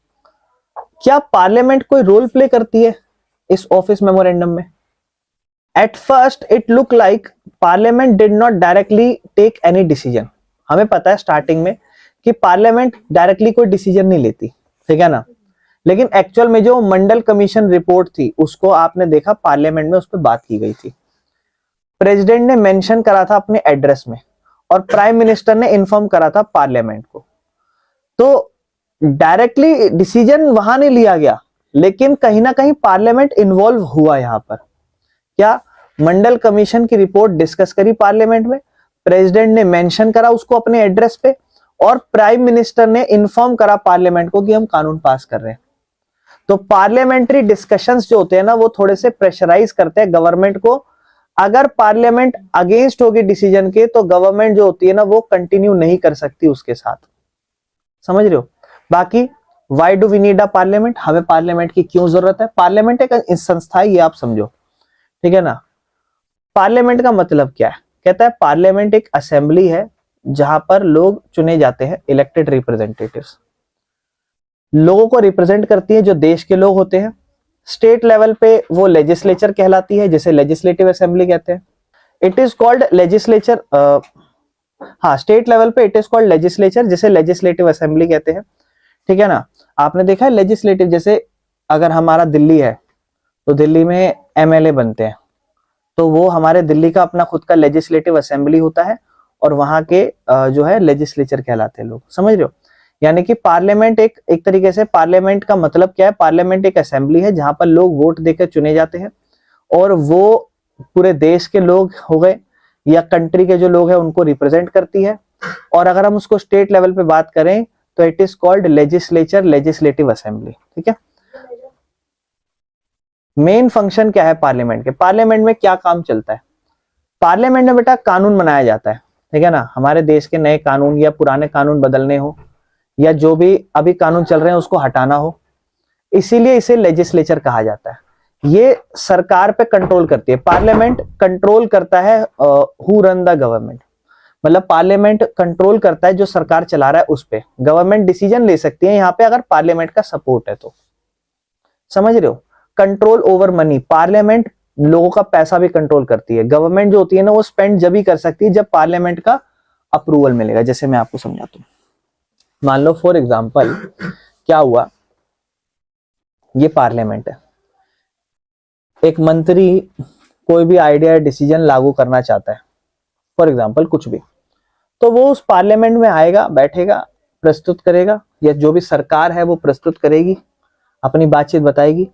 क्या पार्लियामेंट कोई रोल प्ले करती है इस ऑफिस मेमोरेंडम में? At first it look like parliament did not directly take any decision. हमें पता है स्टार्टिंग में कि पार्लियामेंट डायरेक्टली कोई डिसीजन नहीं लेती, ठीक है ना, लेकिन एक्चुअल में जो मंडल कमीशन रिपोर्ट थी उसको आपने देखा पार्लियामेंट में उस पर बात की गई थी, प्रेसिडेंट ने मेंशन करा था अपने एड्रेस में और प्राइम मिनिस्टर ने इन्फॉर्म करा था पार्लियामेंट को। तो डायरेक्टली डिसीजन वहां नहीं लिया गया, लेकिन कहीं ना कहीं पार्लियामेंट इन्वॉल्व हुआ यहां पर। क्या? मंडल कमीशन की रिपोर्ट डिस्कस करी पार्लियामेंट में, प्रेसिडेंट ने मेंशन करा उसको अपने एड्रेस पे, और प्राइम मिनिस्टर ने इन्फॉर्म करा पार्लियामेंट को कि हम कानून पास कर रहे हैं। तो पार्लियामेंट्री डिस्कशंस जो होते हैं ना, वो थोड़े से प्रेशराइज करते हैं गवर्नमेंट को। अगर पार्लियामेंट अगेंस्ट होगी डिसीजन के, तो गवर्नमेंट जो होती है ना वो कंटिन्यू नहीं कर सकती उसके साथ। समझ रहे हो? बाकी why do we need a parliament, हमें पार्लियामेंट की क्यों जरूरत है? पार्लियामेंट एक संस्था है, ये आप समझो, ठीक है ना। पार्लियामेंट का मतलब क्या है? कहता है पार्लियामेंट एक असेंबली है जहां पर लोग चुने जाते हैं, इलेक्टेड रिप्रेजेंटेटिव्स, लोगों को रिप्रेजेंट करती है, जो देश के लोग होते हैं। स्टेट लेवल पे वो लेजिस्लेचर कहलाती है, जिसे लेजिस्लेटिव असेंबली कहते हैं। इट इज कॉल्ड लेजिस्लेचर, हाँ, स्टेट लेवल पे इट इज कॉल्ड लेजिस्लेचर, जिसे लेजिस्लेटिव असेंबली कहते हैं, ठीक है ना। आपने देखा है लेजिस्लेटिव, जैसे अगर हमारा दिल्ली है तो दिल्ली में एमएलए बनते हैं, तो वो हमारे दिल्ली का अपना खुद का लेजिस्लेटिव असेंबली होता है और वहां के जो है लेजिस्लेचर कहलाते हैं लोग, समझ रहे हो। यानी कि पार्लियामेंट एक तरीके से, पार्लियामेंट का मतलब क्या है, पार्लियामेंट एक असेंबली है जहां पर लोग वोट देकर चुने जाते हैं और वो पूरे देश के लोग हो गए या कंट्री के जो लोग हैं उनको रिप्रेजेंट करती है। और अगर हम उसको स्टेट लेवल पे बात करें तो it is called legislature, legislative assembly, ठीक है। मेन फंक्शन क्या है पार्लियामेंट के, पार्लियामेंट में क्या काम चलता है, पार्लियामेंट में बेटा कानून बनाया जाता है, ठीक है ना। हमारे देश के नए कानून या पुराने कानून बदलने हो या जो भी अभी कानून चल रहे हैं उसको हटाना हो, इसीलिए इसे लेजिस्लेचर कहा जाता है। ये सरकार पे कंट्रोल करती है, पार्लियामेंट कंट्रोल करता है हु रन द गवर्नमेंट, मतलब पार्लियामेंट कंट्रोल करता है जो सरकार चला रहा है उस पे। गवर्नमेंट डिसीजन ले सकती है यहाँ पे अगर पार्लियामेंट का सपोर्ट है तो, समझ रहे हो। कंट्रोल ओवर मनी, पार्लियामेंट लोगों का पैसा भी कंट्रोल करती है। गवर्नमेंट जो होती है ना वो स्पेंड जब ही कर सकती है जब पार्लियामेंट का अप्रूवल मिलेगा। जैसे मैं आपको समझाता हूँ, मान लो फॉर एग्जांपल क्या हुआ, ये पार्लियामेंट है, एक मंत्री कोई भी आइडिया या डिसीजन लागू करना चाहता है, फॉर एग्जांपल कुछ भी, तो वो उस पार्लियामेंट में आएगा, बैठेगा, प्रस्तुत करेगा, या जो भी सरकार है वो प्रस्तुत करेगी, अपनी बातचीत बताएगी,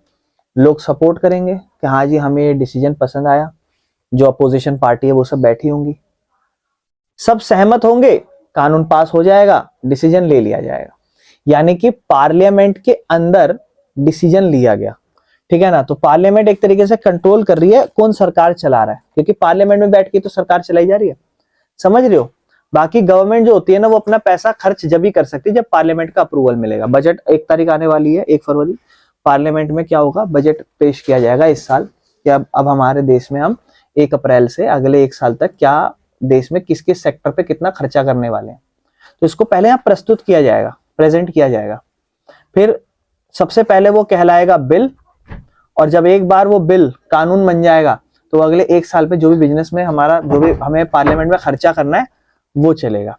लोग सपोर्ट करेंगे कि हाँ जी हमें ये डिसीजन पसंद आया, जो अपोजिशन पार्टी है वो सब बैठी होंगी, सब सहमत होंगे, कानून पास हो जाएगा, डिसीजन ले लिया जाएगा। यानी कि पार्लियामेंट के अंदर डिसीजन लिया गया, ठीक है ना। तो पार्लियामेंट एक तरीके से कंट्रोल कर रही है कौन सरकार चला रहा है, क्योंकि पार्लियामेंट में बैठ के तो सरकार चलाई जा रही है, समझ रहे हो। बाकी गवर्नमेंट जो होती है ना वो अपना पैसा खर्च जब भी कर सकती है जब पार्लियामेंट का अप्रूवल मिलेगा। बजट 1 तारीख आने वाली है, 1 फरवरी, पार्लियामेंट में क्या होगा, बजट पेश किया जाएगा इस साल कि अब हमारे देश में हम 1 अप्रैल से अगले 1 साल तक क्या देश में किस किस सेक्टर पे कितना खर्चा करने वाले हैं। तो इसको पहले यहाँ प्रस्तुत किया जाएगा, प्रेजेंट किया जाएगा, फिर सबसे पहले वो कहलाएगा बिल, और जब एक बार वो बिल कानून बन जाएगा तो अगले 1 साल पे जो भी बिजनेस में हमारा जो भी हमें पार्लियामेंट में खर्चा करना है वो चलेगा।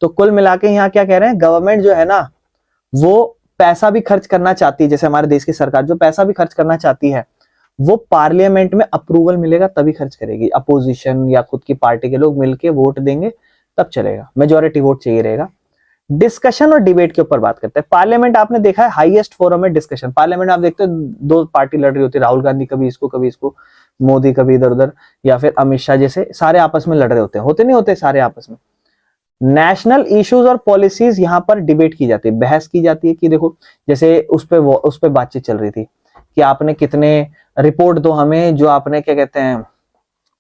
तो कुल मिला के यहाँ क्या कह रहे हैं, गवर्नमेंट जो है ना वो पैसा भी खर्च करना चाहती है, जैसे हमारे देश की सरकार जो पैसा भी खर्च करना चाहती है वो पार्लियामेंट में अप्रूवल मिलेगा तभी खर्च करेगी। अपोजिशन या खुद की पार्टी के लोग मिलके वोट देंगे तब चलेगा, मेजोरिटी वोट चाहिए रहेगा। डिस्कशन और डिबेट के ऊपर बात करते हैं। पार्लियामेंट आपने देखा है हाईएस्ट फोरम है डिस्कशन। पार्लियामेंट आप देखते हो 2 पार्टी लड़ रही होती है, राहुल गांधी कभी इसको, मोदी कभी इधर उधर, या फिर अमित शाह जैसे, सारे आपस में लड़ रहे होते नहीं होते सारे आपस में। नेशनल इश्यूज और पॉलिसीज यहाँ पर डिबेट की जाती है, बहस की जाती है कि देखो जैसे उस पे बातचीत चल रही थी कि आपने कितने रिपोर्ट दो हमें, जो आपने क्या कहते हैं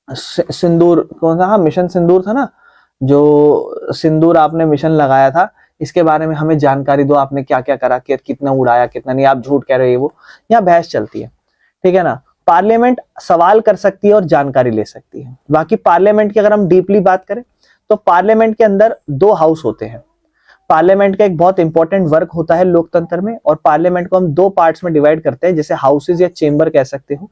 सिंदूर, कौन सा मिशन सिंदूर था ना, जो सिंदूर आपने मिशन लगाया था, इसके बारे में हमें जानकारी दो, आपने क्या क्या करा, कितना उड़ाया कितना नहीं, आप झूठ कह रहे हो, वो यहाँ बहस चलती है, ठीक है ना। पार्लियामेंट सवाल कर सकती है और जानकारी ले सकती है। बाकी पार्लियामेंट की अगर हम डीपली बात करें तो पार्लियामेंट के अंदर 2 हाउस होते हैं। पार्लियामेंट का एक बहुत इंपॉर्टेंट वर्क होता है लोकतंत्र में, और पार्लियामेंट को हम 2 पार्ट्स में डिवाइड करते हैं, जैसे हाउसेज या चेंबर कह सकते हो,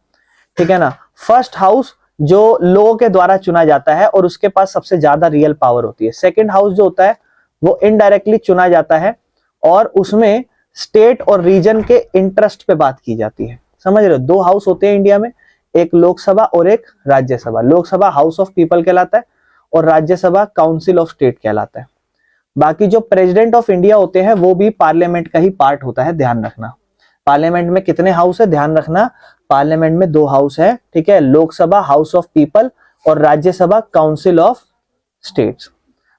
ठीक है ना। फर्स्ट हाउस जो लोगों के द्वारा चुना जाता है और उसके पास सबसे ज्यादा रियल पावर होती है। सेकंड हाउस जो होता है वो इनडायरेक्टली चुना जाता है और उसमें स्टेट और रीजन के इंटरेस्ट पे बात की जाती है, समझ रहे हो। 2 हाउस होते हैं इंडिया में, एक लोकसभा और एक Rajya Sabha. Lok Sabha house of people कहलाता है और राज्यसभा काउंसिल ऑफ स्टेट कहलाता है। बाकी जो प्रेसिडेंट ऑफ इंडिया होते हैं वो भी पार्लियामेंट का ही पार्ट होता है, ध्यान रखना। पार्लियामेंट में कितने हाउस है, ध्यान रखना, पार्लियामेंट में 2 हाउस है, ठीक है, लोकसभा हाउस ऑफ पीपल और राज्यसभा काउंसिल ऑफ स्टेट्स।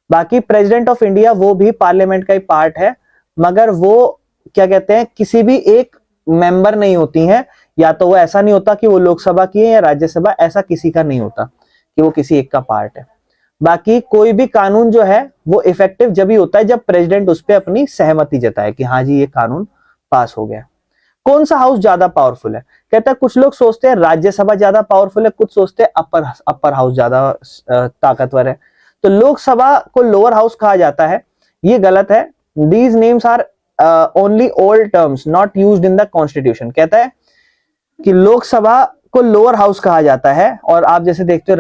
बाकी प्रेसिडेंट ऑफ इंडिया वो भी पार्लियामेंट का ही पार्ट है, मगर वो क्या कहते हैं किसी भी एक मेंबर नहीं होती हैं, या तो वो ऐसा नहीं होता कि वो लोकसभा की है या राज्यसभा, ऐसा किसी का नहीं होता कि वो किसी एक का पार्ट है। बाकी कोई भी कानून जो है वो इफेक्टिव जब ही होता है जब प्रेसिडेंट उस पर अपनी सहमति जताए कि हाँ जी ये कानून पास हो गया। कौन सा हाउस ज्यादा पावरफुल है, कहता है कुछ लोग सोचते हैं राज्यसभा ज्यादा पावरफुल है, कुछ सोचते हैं अपर हाउस ज्यादा ताकतवर है। तो लोकसभा को लोअर हाउस कहा जाता है, ये गलत है। These names are only old terms not used in the constitution. कहता है कि लोकसभा को लोअर हाउस कहा जाता है, और आप जैसे देखते हो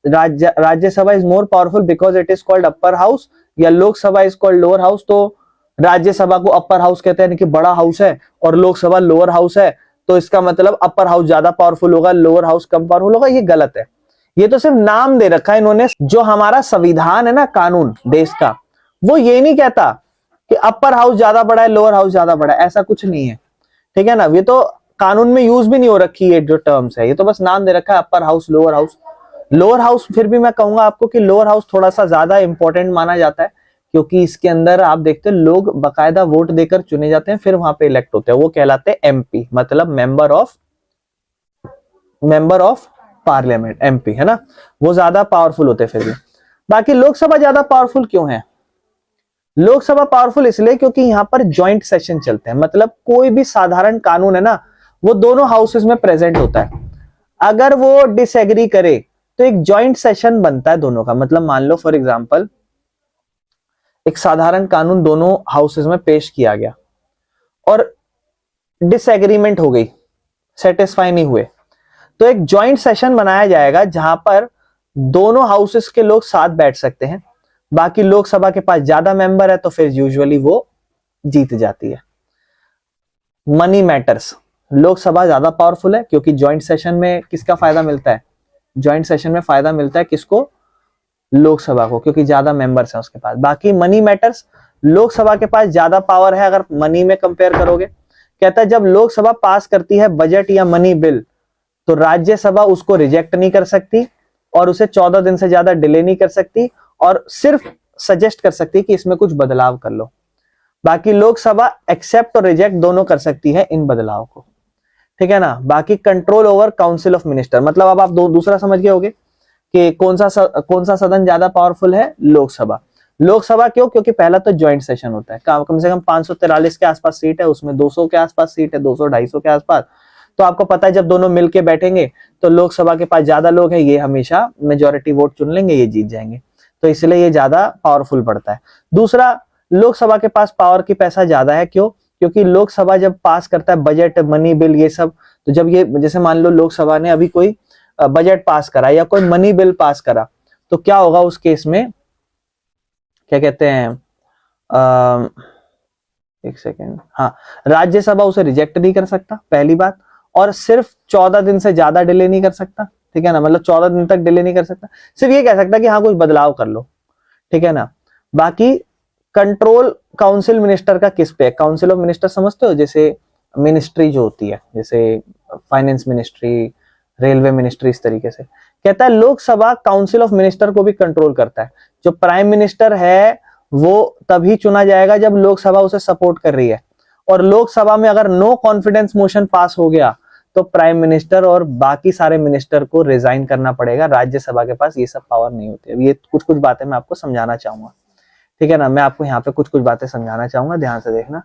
Rajya Sabha is more powerful because it is called upper house, या Lok Sabha is called lower house. तो राज्यसभा को अपर हाउस कहते हैं, यानी कि बड़ा हाउस है, और लोकसभा लोअर हाउस है, तो इसका मतलब अपर हाउस ज्यादा पावरफुल होगा, लोअर हाउस कम पावरफुल होगा, ये गलत है। ये तो सिर्फ नाम दे रखा है इन्होंने। जो हमारा संविधान है ना, कानून देश का, वो ये नहीं कहता कि अपर हाउस ज्यादा बड़ा है, लोअर हाउस ज्यादा बड़ा है, ऐसा कुछ नहीं है, ठीक है ना। ये तो कानून में यूज भी नहीं हो रखी है जो टर्म्स है, ये तो बस नाम दे रखा है upper house lower house. Lower house फिर भी मैं कहूंगा आपको कि लोअर हाउस थोड़ा सा ज्यादा इंपॉर्टेंट माना जाता है, क्योंकि इसके अंदर आप देखते हैं लोग बकायदा वोट देकर चुने जाते हैं, फिर वहां पे इलेक्ट होते हैं, वो कहलाते हैं एमपी, मतलब मेंबर ऑफ पार्लियामेंट, एमपी, है ना। वो ज्यादा पावरफुल होते हैं फिर भी। बाकी लोकसभा ज्यादा पावरफुल क्यों है? लोकसभा पावरफुल इसलिए क्योंकि यहां पर ज्वाइंट सेशन चलते हैं, मतलब कोई भी साधारण कानून है ना, वो दोनों हाउसेस में प्रेजेंट होता है। अगर वो डिसएग्री करे तो एक ज्वाइंट सेशन बनता है दोनों का। मतलब मान लो फॉर एग्जांपल एक साधारण कानून दोनों हाउसेस में पेश किया गया और डिसएग्रीमेंट हो गई, सेटिस्फाई नहीं हुए, तो एक ज्वाइंट सेशन बनाया जाएगा जहां पर दोनों हाउसेस के लोग साथ बैठ सकते हैं। बाकी लोकसभा के पास ज्यादा मेंबर है तो फिर यूजुअली वो जीत जाती है। मनी मैटर्स, लोकसभा ज्यादा पावरफुल है क्योंकि ज्वाइंट सेशन में किसका फायदा मिलता है? ज्वाइंट सेशन में फायदा मिलता है किसको? लोकसभा को, क्योंकि ज्यादा मेंबर्स हैं उसके पास। बाकी मनी मैटर्स, लोकसभा के पास ज्यादा पावर है अगर मनी में कंपेयर करोगे। कहता है जब लोकसभा पास करती है बजट या मनी बिल तो राज्यसभा उसको रिजेक्ट नहीं कर सकती और उसे 14 दिन से ज्यादा डिले नहीं कर सकती, और सिर्फ सजेस्ट कर सकती कि इसमें कुछ बदलाव कर लो। बाकी लोकसभा एक्सेप्ट और रिजेक्ट दोनों कर सकती है इन बदलाव को, ठीक है ना। बाकी control over council of minister, मतलब अब आप दूसरा समझ गए होगे कि कौन सा सदन ज्यादा पावरफुल है? लोकसभा। लोकसभा क्यों? क्योंकि पहला तो ज्वाइंट सेशन होता है, कम से कम 543 के आसपास सीट है, उसमें 200 के आसपास सीट है, 200-250 के आसपास। तो आपको पता है जब दोनों मिलके बैठेंगे तो लोकसभा के पास ज्यादा लोग हैं, ये हमेशा मेजोरिटी वोट चुन लेंगे, ये जीत जाएंगे, तो इसलिए ये ज्यादा पावरफुल पड़ता है। दूसरा, लोकसभा के पास पावर की पैसा ज्यादा है, क्यों? क्योंकि लोकसभा जब पास करता है बजट, मनी बिल, ये सब, तो जब ये जैसे मान लो लोकसभा ने अभी कोई बजट पास करा या कोई मनी बिल पास करा, तो क्या होगा उस केस में? क्या कहते हैं, एक सेकेंड, हाँ, राज्यसभा उसे रिजेक्ट नहीं कर सकता, पहली बात, और सिर्फ 14 दिन से ज्यादा डिले नहीं कर सकता, ठीक है ना। मतलब 14 दिन तक डिले नहीं कर सकता, सिर्फ ये कह सकता कि हाँ कुछ बदलाव कर लो, ठीक है ना। बाकी कंट्रोल काउंसिल मिनिस्टर का किस पे? काउंसिल ऑफ मिनिस्टर समझते हो, जैसे मिनिस्ट्री जो होती है, जैसे फाइनेंस मिनिस्ट्री, रेलवे मिनिस्ट्री, इस तरीके से। कहता है लोकसभा काउंसिल ऑफ मिनिस्टर को भी कंट्रोल करता है। जो प्राइम मिनिस्टर है वो तभी चुना जाएगा जब लोकसभा उसे सपोर्ट कर रही है, और लोकसभा में अगर नो कॉन्फिडेंस मोशन पास हो गया तो प्राइम मिनिस्टर और बाकी सारे मिनिस्टर को रिजाइन करना पड़ेगा। राज्यसभा के पास ये सब पावर नहीं होती है। ये कुछ कुछ बातें मैं आपको समझाना चाहूंगा, ठीक है ना। मैं आपको यहाँ पे कुछ कुछ बातें समझाना चाहूंगा, ध्यान से देखना।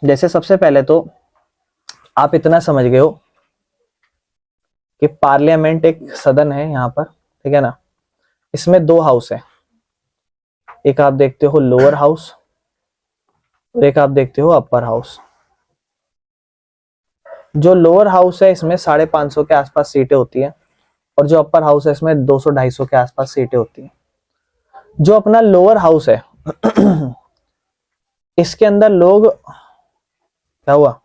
जैसे सबसे पहले तो आप इतना समझ गए हो कि पार्लियामेंट एक सदन है यहाँ पर, ठीक है ना। इसमें दो हाउस है, एक आप देखते हो लोअर हाउस और एक आप देखते हो अपर हाउस। जो लोअर हाउस है इसमें 550 के आसपास सीटें होती है, और जो अपर हाउस है इसमें 200-250 के आसपास सीटें होती है। जो अपना लोअर हाउस है इसके अंदर लोग, क्या हुआ,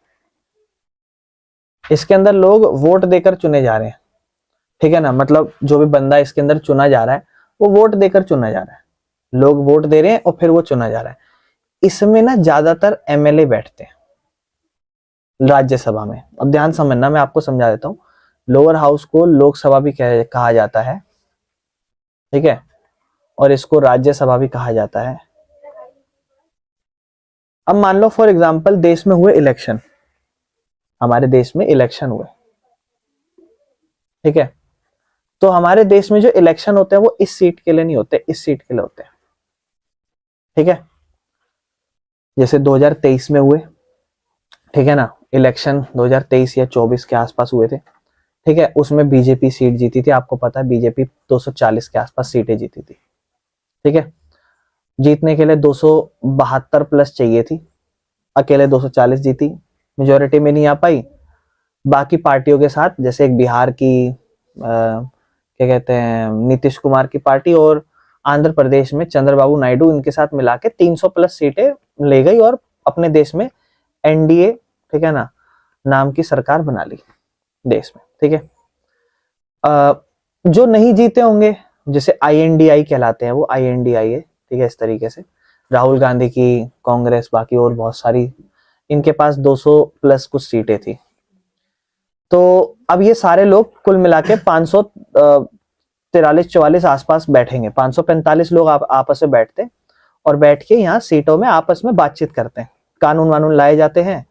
इसके अंदर लोग वोट देकर चुने जा रहे हैं, ठीक है ना। मतलब जो भी बंदा इसके अंदर चुना जा रहा है वो वोट देकर चुना जा रहा है, लोग वोट दे रहे हैं और फिर वो चुना जा रहा है। इसमें ना ज्यादातर एमएलए बैठते हैं राज्यसभा में। अब ध्यान समझना, मैं आपको समझा देता हूँ। लोअर हाउस को लोकसभा भी कहा जाता है, ठीक है, और इसको राज्यसभा भी कहा जाता है। अब मान लो फॉर एग्जांपल देश में हुए इलेक्शन, हमारे देश में इलेक्शन हुए, ठीक है, तो हमारे देश में जो इलेक्शन होते हैं वो इस सीट के लिए नहीं होते, इस सीट के लिए होते हैं, ठीक है। जैसे 2023 में हुए, ठीक है ना, इलेक्शन 2023 या 24 के आसपास हुए थे, ठीक है। उसमें बीजेपी सीट जीती थी, आपको पता है बीजेपी 240 के आसपास सीटें जीती थी, ठीक है। जीतने के लिए 272 प्लस चाहिए थी, अकेले 240 जीती, मेजोरिटी में नहीं आ पाई। बाकी पार्टियों के साथ, जैसे एक बिहार की क्या कहते हैं, नीतीश कुमार की पार्टी, और आंध्र प्रदेश में चंद्रबाबू नायडू, इनके साथ मिला के 300 प्लस सीटें ले गई और अपने देश में एनडीए ठीक है ना, नाम की सरकार बना ली देश में, ठीक है। जो नहीं जीते होंगे, जैसे INDI कहलाते हैं, वो INDI है, ठीक है। इस तरीके से राहुल गांधी की कांग्रेस, बाकी और बहुत सारी, इनके पास 200 प्लस कुछ सीटें थी। तो अब ये सारे लोग कुल मिला के 543-44 आसपास बैठेंगे, 545 लोग आपस में बैठते और बैठ के यहाँ सीटों में आपस में बातचीत करते हैं, कानून वानून लाए जाते हैं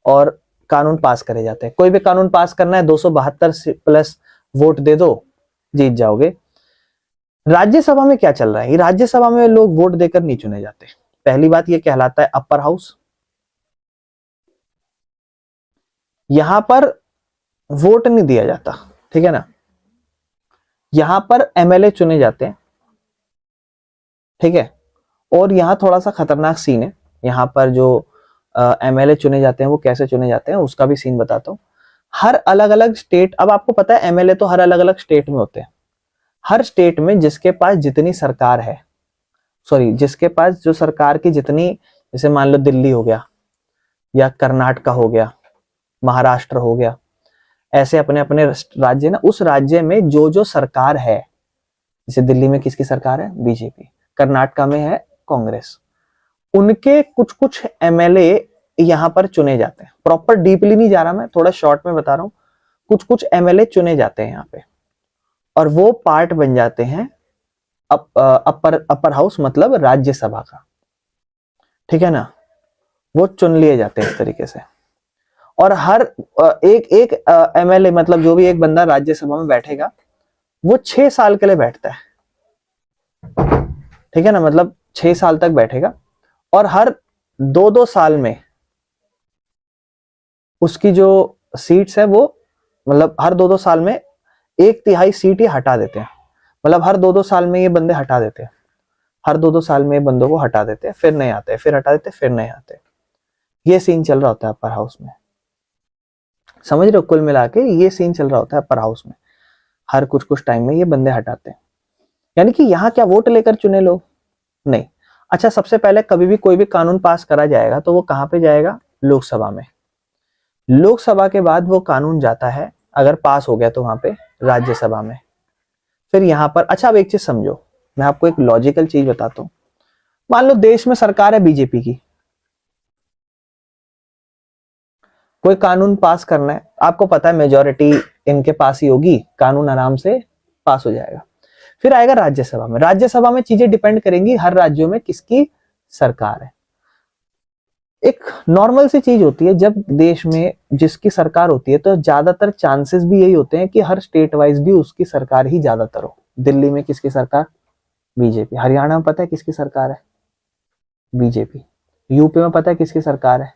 और कानून पास करे जाते हैं। कोई भी कानून पास करना है, 272 प्लस वोट दे दो, जीत जाओगे। राज्यसभा में क्या चल रहा है, राज्यसभा में लोग वोट देकर नहीं चुने जाते। पहली बात ये कहलाता है अपर हाउस। यहां पर वोट नहीं दिया जाता, ठीक है ना, यहां पर MLA चुने जाते हैं, ठीक है। और यहां थोड़ा सा खतरनाक सीन है, यहां पर जो MLA चुने जाते हैं वो कैसे चुने जाते हैं उसका भी सीन बताता हूं। हर अलग अलग स्टेट, अब आपको पता है MLA तो हर अलग अलग स्टेट में होते हैं। हर स्टेट में जिसके पास जितनी सरकार है, सॉरी, जिसके पास जो सरकार की जितनी, जैसे मान लो दिल्ली हो गया या कर्नाटका हो गया, महाराष्ट्र हो गया, ऐसे अपने अपने राज्य ना, उस राज्य में जो जो सरकार है, जैसे दिल्ली में किसकी सरकार है, BJP, कर्नाटका में है कांग्रेस, उनके कुछ कुछ MLA यहां पर चुने जाते हैं। प्रॉपर डीपली नहीं जा रहा मैं, थोड़ा शॉर्ट में बता रहा हूं। कुछ कुछ MLA चुने जाते हैं यहाँ पे और वो पार्ट बन जाते हैं अपर हाउस, मतलब राज्यसभा का, ठीक है ना। वो चुन लिए जाते हैं इस तरीके से। और हर एक एक MLA, मतलब जो भी एक बंदा राज्यसभा में बैठेगा, वो 6 साल के लिए बैठता है, ठीक है ना, मतलब 6 साल तक बैठेगा। और हर 2-2 साल में उसकी जो सीट्स है वो, मतलब हर 2-2 साल में 1/3 सीट ही हटा देते हैं। मतलब हर 2-2 साल में ये बंदे हटा देते हैं, हर 2-2 साल में ये बंदों को हटा देते हैं, फिर नए आते हैं, फिर हटा देते हैं, फिर नए आते हैं। ये सीन चल रहा होता है अपर हाउस में, समझ रहे हो। कुल मिला के ये सीन चल रहा होता है अपर हाउस में, हर कुछ कुछ टाइम में ये बंदे हटाते हैं। यानी कि यहाँ क्या वोट लेकर चुने लोग, नहीं। अच्छा, सबसे पहले कभी भी कोई भी कानून पास करा जाएगा तो वो कहाँ पे जाएगा, लोकसभा में। लोकसभा के बाद वो कानून जाता है, अगर पास हो गया तो वहां पे राज्यसभा में, फिर यहाँ पर। अच्छा, अब एक चीज समझो, मैं आपको एक लॉजिकल चीज बताता हूं। मान लो देश में सरकार है BJP की, कोई कानून पास करना है, आपको पता है मेजोरिटी इनके पास ही होगी, कानून आराम से पास हो जाएगा। फिर आएगा राज्यसभा में, राज्यसभा में चीजें डिपेंड करेंगी हर राज्यों में किसकी सरकार है। एक नॉर्मल सी चीज होती है, जब देश में जिसकी सरकार होती है तो ज्यादातर चांसेस भी यही होते हैं कि हर स्टेट वाइज भी उसकी सरकार ही ज्यादातर हो। दिल्ली में किसकी सरकार, BJP। हरियाणा में पता है किसकी सरकार है, BJP। यूपी में पता है किसकी सरकार है,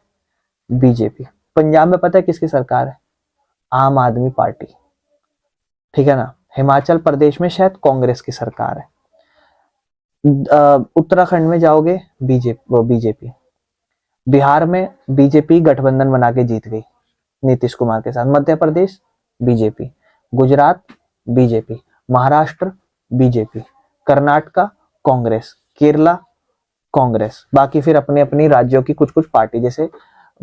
BJP। पंजाब में पता है किसकी सरकार है, आम आदमी पार्टी, ठीक है ना। हिमाचल प्रदेश में शायद कांग्रेस की सरकार है। उत्तराखंड में जाओगे, BJP। बिहार में BJP गठबंधन बना के जीत गई नीतीश कुमार के साथ। Madhya Pradesh BJP, Gujarat BJP, Maharashtra BJP, Karnataka Congress, Kerala Congress. बाकी फिर अपने अपनी राज्यों की कुछ कुछ पार्टी, जैसे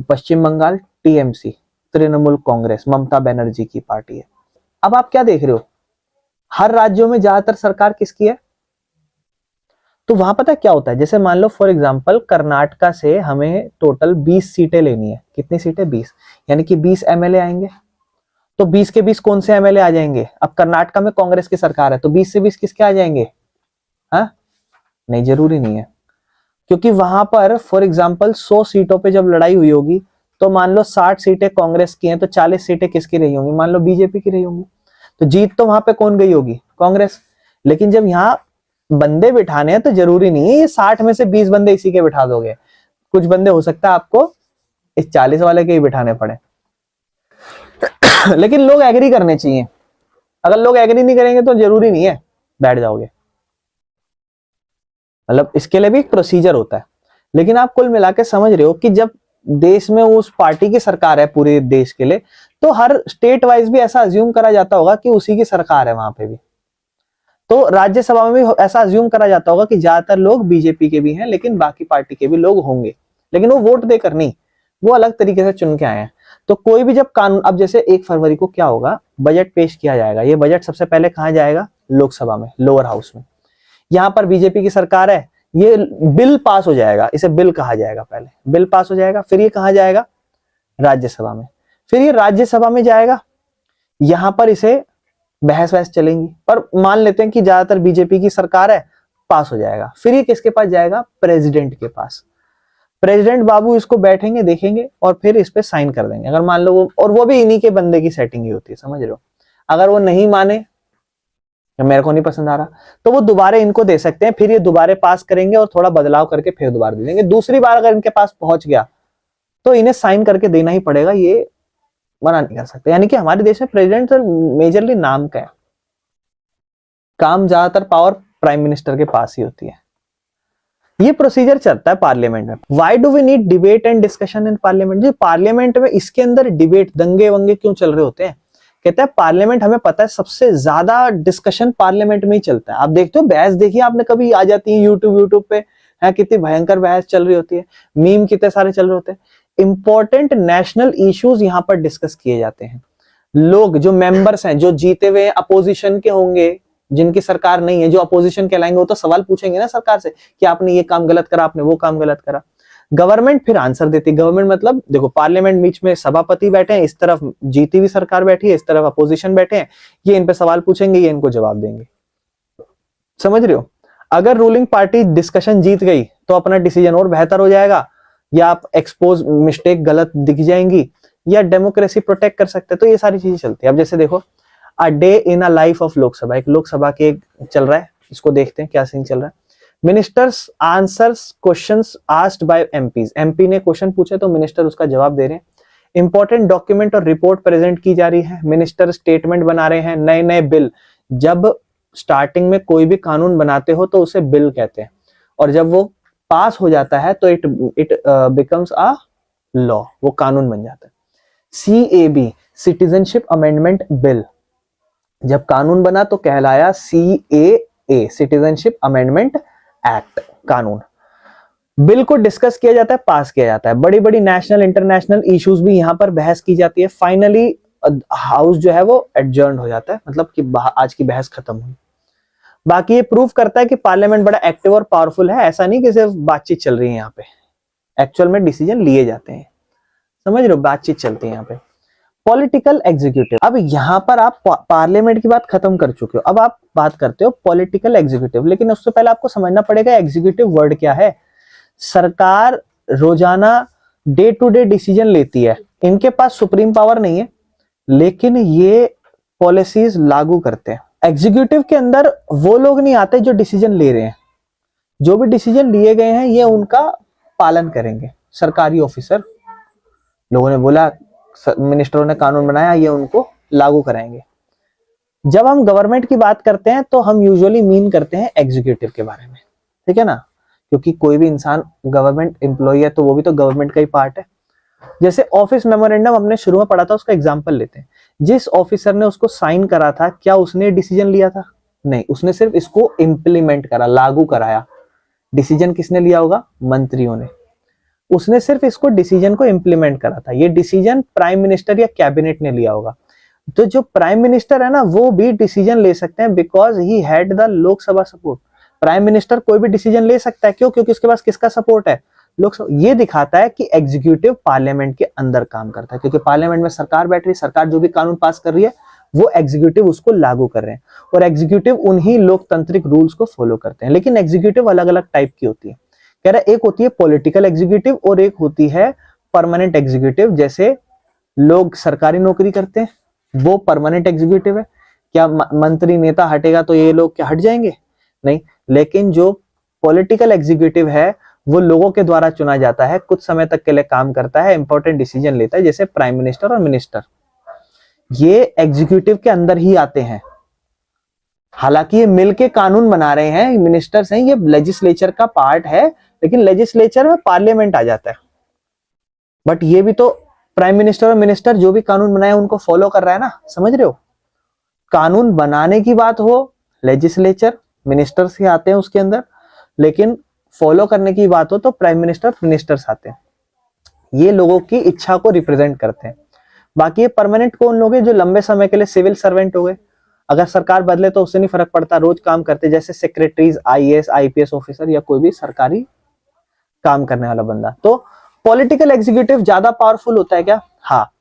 पश्चिम बंगाल TMC, तृणमूल कांग्रेस, ममता बनर्जी की पार्टी है। अब आप क्या देख रहे हो, हर राज्यों में ज्यादातर सरकार किसकी है। तो वहां पता क्या होता है, जैसे मान लो फॉर एग्जांपल कर्नाटका से हमें टोटल 20 सीटें लेनी है। कितनी सीटें, 20, यानी कि 20 MLA आएंगे। तो 20 के 20 कौन से MLA आ जाएंगे, अब कर्नाटका में कांग्रेस की सरकार है तो 20 से 20 किसके आ जाएंगे, हाँ, नहीं, जरूरी नहीं है। क्योंकि वहां पर फॉर एग्जांपल 100 सीटों पे जब लड़ाई हुई होगी तो मान लो 60 सीटें कांग्रेस की हैं, तो 40 सीटें किसकी रही होंगी, मान लो BJP की रही होंगी। तो जीत तो वहां पे कौन गई होगी, कांग्रेस। लेकिन जब यहाँ बंदे बिठाने हैं तो जरूरी नहीं है ये 60 में से 20 बंदे इसी के बिठा दोगे। कुछ बंदे हो सकता है आपको इस 40 वाले के ही बिठाने पड़े। लेकिन लोग एग्री करने चाहिए, अगर लोग एग्री नहीं करेंगे तो जरूरी नहीं है बैठ जाओगे। मतलब इसके लिए भी एक प्रोसीजर होता है। लेकिन आप कुल मिला के समझ रहे हो कि जब देश में उस पार्टी की सरकार है पूरे देश के लिए, तो हर स्टेट वाइज भी ऐसा अज्यूम करा जाता होगा कि उसी की सरकार है वहां पे भी। तो राज्यसभा में भी ऐसा अज्यूम करा जाता होगा कि ज्यादातर लोग BJP के भी हैं, लेकिन बाकी पार्टी के भी लोग होंगे, लेकिन वो वोट देकर नहीं, वो अलग तरीके से चुन के आए हैं। तो कोई भी जब कानून, अब जैसे 1 फरवरी को क्या होगा, बजट पेश किया जाएगा। ये बजट सबसे पहले कहाँ जाएगा, लोकसभा में, लोअर हाउस में। यहाँ पर बीजेपी की सरकार है, ये बिल पास हो जाएगा, इसे बिल कहा जाएगा, पहले बिल पास हो जाएगा, फिर ये कहाँ जाएगा, राज्यसभा में, फिर ये राज्यसभा में जाएगा, यहां पर इसे बहस वहस चलेंगी, पर मान लेते हैं कि ज्यादातर बीजेपी की सरकार है, पास हो जाएगा। फिर ये किसके पास जाएगा, प्रेसिडेंट के पास। प्रेसिडेंट बाबू इसको बैठेंगे, देखेंगे और फिर इस पे साइन कर देंगे। अगर मान लो वो, और वो भी इन्हीं के बंदे की सेटिंग ही होती है, समझ रहे हो। अगर वो नहीं माने, मेरे को नहीं पसंद आ रहा, तो वो दोबारा इनको दे सकते हैं, फिर ये दोबारा पास करेंगे और थोड़ा बदलाव करके फिर दोबारा दे देंगे। दूसरी बार अगर इनके पास पहुंच गया तो इन्हें साइन करके देना ही पड़ेगा, ये मना नहीं कर सकते। यानी कि हमारे देश में प्रेसिडेंट मेजरली नाम का है, काम ज्यादातर पावर प्राइम मिनिस्टर के पास ही होती है। ये प्रोसीजर चलता है पार्लियामेंट में। Why do we need debate and discussion in parliament? जी पार्लियामेंट में इसके अंदर डिबेट, दंगे वंगे क्यों चल रहे होते हैं? कहते हैं पार्लियामेंट, हमें पता है सबसे ज्यादा डिस्कशन पार्लियामेंट में ही चलता है। आप देखते हो बहस, देखिए आपने कभी, आ जाती है यूट्यूब पे, है कितनी भयंकर बहस चल रही होती है, मीम कितने सारे चल रहे होते हैं। इंपॉर्टेंट नेशनल इश्यूज यहाँ पर डिस्कस किए जाते हैं। लोग जो मेंबर्स हैं, जो जीते हुए अपोजिशन के होंगे, जिनकी सरकार नहीं है, जो अपोजिशन कहलाएंगे, वो तो सवाल पूछेंगे ना सरकार से कि आपने ये काम गलत करा, आपने वो काम गलत करा। गवर्नमेंट फिर आंसर देती है। गवर्नमेंट मतलब देखो, पार्लियामेंट बीच में सभापति बैठे हैं, इस तरफ जीती हुई सरकार बैठी है, इस तरफ अपोजिशन बैठे हैं, ये इन पे सवाल पूछेंगे, ये इनको जवाब देंगे। समझ रहे हो? अगर रूलिंग पार्टी डिस्कशन जीत गई तो अपना डिसीजन और बेहतर हो जाएगा, या आप एक्सपोज मिस्टेक गलत दिख जाएंगी, या डेमोक्रेसी प्रोटेक्ट कर सकते हैं। तो ये सारी चीजें चलती है। अब जैसे देखो, a day in a life of Lok Sabha, एक लोकसभा के चल रहा है, इसको देखते हैं क्या सीन चल रहा है। Ministers answers questions asked by MPs, MP ने क्वेश्चन पूछे तो मिनिस्टर उसका जवाब दे रहे हैं। इंपॉर्टेंट डॉक्यूमेंट और रिपोर्ट प्रेजेंट की जा रही है, मिनिस्टर स्टेटमेंट बना रहे हैं। नए नए बिल, जब स्टार्टिंग में कोई भी कानून बनाते हो तो उसे बिल कहते हैं, और जब वो पास हो जाता है तो इट बिकम्स अ लॉ, वो कानून बन जाता है। सीएबी, सिटीजनशिप अमेंडमेंट बिल, जब कानून बना तो कहलाया सीएए, सिटीजनशिप अमेंडमेंट एक्ट, कानून। बिल को डिस्कस किया जाता है, पास किया जाता है। बड़ी बड़ी नेशनल इंटरनेशनल इश्यूज भी यहाँ पर बहस की जाती है। फाइनली हाउस जो है वो एडजर्न हो जाता है, मतलब कि आज की बहस खत्म हुई। बाकी ये प्रूव करता है कि पार्लियामेंट बड़ा एक्टिव और पावरफुल है। ऐसा नहीं कि सिर्फ बातचीत चल रही है, यहाँ पे एक्चुअल में डिसीजन लिए जाते हैं। समझ रहे हो, बातचीत चलती है यहाँ पे। पॉलिटिकल एग्जीक्यूटिव, अब यहाँ पर आप पार्लियामेंट की बात खत्म कर चुके हो, अब आप बात करते हो पॉलिटिकल एग्जीक्यूटिव। लेकिन उससे पहले आपको समझना पड़ेगा एग्जीक्यूटिव वर्ड क्या है। सरकार रोजाना डे टू डे डिसीजन लेती है, इनके पास सुप्रीम पावर नहीं है, लेकिन ये पॉलिसीज लागू करते हैं। एग्जीक्यूटिव के अंदर वो लोग नहीं आते जो डिसीजन ले रहे हैं, जो भी डिसीजन लिए गए हैं ये उनका पालन करेंगे सरकारी ऑफिसर। लोगों ने बोला, मिनिस्टरों ने कानून बनाया, ये उनको लागू कराएंगे। जब हम गवर्नमेंट की बात करते हैं तो हम यूजुअली मीन करते हैं एग्जीक्यूटिव के बारे में, ठीक है ना, क्योंकि कोई भी इंसान गवर्नमेंट एम्प्लॉय है तो वो भी तो गवर्नमेंट का ही पार्ट है। जैसे ऑफिस मेमोरेंडम हमने शुरू में पढ़ा था, उसका एग्जांपल लेते हैं। जिस ऑफिसर ने उसको साइन करा था, क्या उसने डिसीजन लिया था? नहीं, उसने सिर्फ इसको इंप्लीमेंट करा, लागू कराया। डिसीजन किसने लिया होगा? मंत्रियों ने। उसने सिर्फ इसको डिसीजन को इंप्लीमेंट करा था। ये डिसीजन प्राइम मिनिस्टर या कैबिनेट ने लिया होगा। तो जो प्राइम मिनिस्टर है ना, वो भी डिसीजन ले सकते हैं, because he had the Lok Sabha support. Prime minister कोई भी डिसीजन ले सकता है, क्यों? क्योंकि उसके पास किसका सपोर्ट है? लोकसभा। ये दिखाता है कि एग्जीक्यूटिव पार्लियामेंट के अंदर काम करता है, क्योंकि पार्लियामेंट में सरकार बैठ रही है, सरकार जो भी कानून पास कर रही है वो एग्जीक्यूटिव उसको लागू कर रहे हैं, और एग्जीक्यूटिव उन्हीं लोकतांत्रिक रूल्स को फॉलो करते हैं। लेकिन एग्जीक्यूटिव अलग अलग टाइप की होती है। कह रहा है, एक होती है पॉलिटिकल एग्जीक्यूटिव और एक होती है परमानेंट एग्जीक्यूटिव। जैसे लोग सरकारी नौकरी करते हैं, वो परमानेंट एग्जीक्यूटिव है। क्या मंत्री नेता हटेगा तो ये लोग क्या हट जाएंगे? नहीं। लेकिन जो पॉलिटिकल एग्जीक्यूटिव है वो लोगों के द्वारा चुना जाता है, कुछ समय तक के लिए काम करता है, इंपॉर्टेंट डिसीजन लेता है, जैसे प्राइम मिनिस्टर और मिनिस्टर। ये एग्जीक्यूटिव के अंदर ही आते हैं। हालांकि ये मिलके कानून बना रहे हैं, मिनिस्टर्स हैं, ये लेजिस्लेचर का पार्ट है, लेकिन लेजिस्लेचर में पार्लियामेंट आ जाता है। बट ये भी तो प्राइम मिनिस्टर और मिनिस्टर जो भी कानून बनाए उनको फॉलो कर रहा है ना, समझ रहे हो। कानून बनाने की बात हो, लेजिस्लेचर मिनिस्टर्स ही आते हैं उसके अंदर, लेकिन फॉलो करने की बात हो तो प्राइम मिनिस्टर मिनिस्टर्स आते हैं। ये लोगों की इच्छा को रिप्रेजेंट करते हैं। बाकी ये परमानेंट कौन लोग हैं? जो लंबे समय के लिए सिविल सर्वेंट हो गए, अगर सरकार बदले तो उससे नहीं फर्क पड़ता, रोज काम करते, जैसे सेक्रेटरीज, आईएएस आईपीएस ऑफिसर या कोई भी सरकारी काम करने वाला बंदा। तो पॉलिटिकल एग्जीक्यूटिव ज्यादा पावरफुल होता है क्या? हाँ,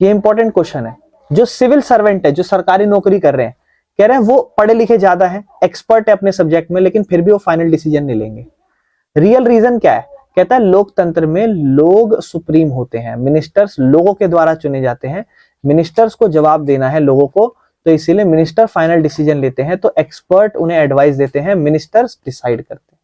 ये इंपॉर्टेंट क्वेश्चन है। जो सिविल सर्वेंट है, जो सरकारी नौकरी कर रहे हैं, कह रहे हैं वो पढ़े लिखे ज्यादा है, एक्सपर्ट है अपने सब्जेक्ट में, लेकिन फिर भी वो फाइनल डिसीजन नहीं लेंगे। रियल रीजन क्या है? कहता है लोकतंत्र में लोग सुप्रीम होते हैं, मिनिस्टर्स लोगों के द्वारा चुने जाते हैं, मिनिस्टर्स को जवाब देना है लोगों को, तो इसीलिए मिनिस्टर फाइनल डिसीजन लेते हैं, तो एक्सपर्ट उन्हें एडवाइस देते हैं, मिनिस्टर्स डिसाइड करते हैं।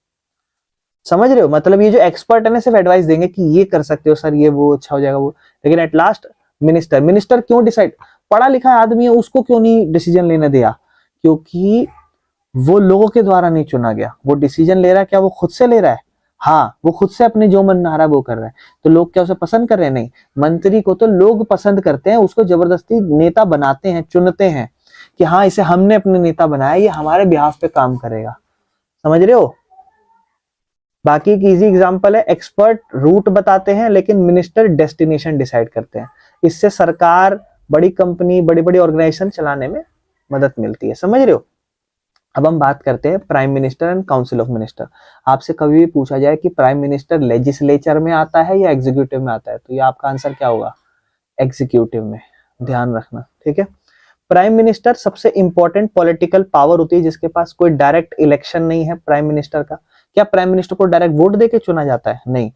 समझ रहे हो? मतलब ये जो एक्सपर्ट है ना, सिर्फ एडवाइस देंगे कि ये कर सकते हो सर, ये वो अच्छा हो जाएगा वो, लेकिन एट लास्ट मिनिस्टर क्यों डिसाइड? पढ़ा लिखा आदमी है, उसको क्यों नहीं डिसीजन लेने दिया? क्योंकि वो लोगों के द्वारा नहीं चुना गया। वो डिसीजन ले रहा है क्या? वो खुद से ले रहा है। हाँ, वो खुद से अपने जो मन आ रहा है वो कर रहा है। तो लोग क्या उसे पसंद कर रहे हैं? नहीं, मंत्री को तो लोग पसंद करते हैं, उसको जबरदस्ती नेता बनाते हैं, चुनते हैं कि हाँ इसे हमने अपने नेता बनाया, ये हमारे बिहाफ पे काम करेगा। समझ रहे हो? बाकी एक इजी एग्जांपल है, एक्सपर्ट रूट बताते हैं लेकिन मिनिस्टर डेस्टिनेशन डिसाइड करते हैं। इससे सरकार, बड़ी कंपनी, बड़ी बड़ी ऑर्गेनाइजेशन चलाने में मदद मिलती है। समझ रहे हो? अब हम बात करते हैं prime minister and council of minister. आपसे कभी भी पूछा जाए कि प्राइम मिनिस्टर लेजिस्लेचर में आता है या एग्जीक्यूटिव में आता है, तो ये आपका आंसर क्या होगा? एग्जीक्यूटिव में। ध्यान रखना, ठीक है। प्राइम मिनिस्टर सबसे इंपॉर्टेंट पॉलिटिकल पावर होती है जिसके पास कोई डायरेक्ट इलेक्शन नहीं है प्राइम मिनिस्टर का। क्या प्राइम मिनिस्टर को डायरेक्ट वोट देके चुना जाता है? नहीं,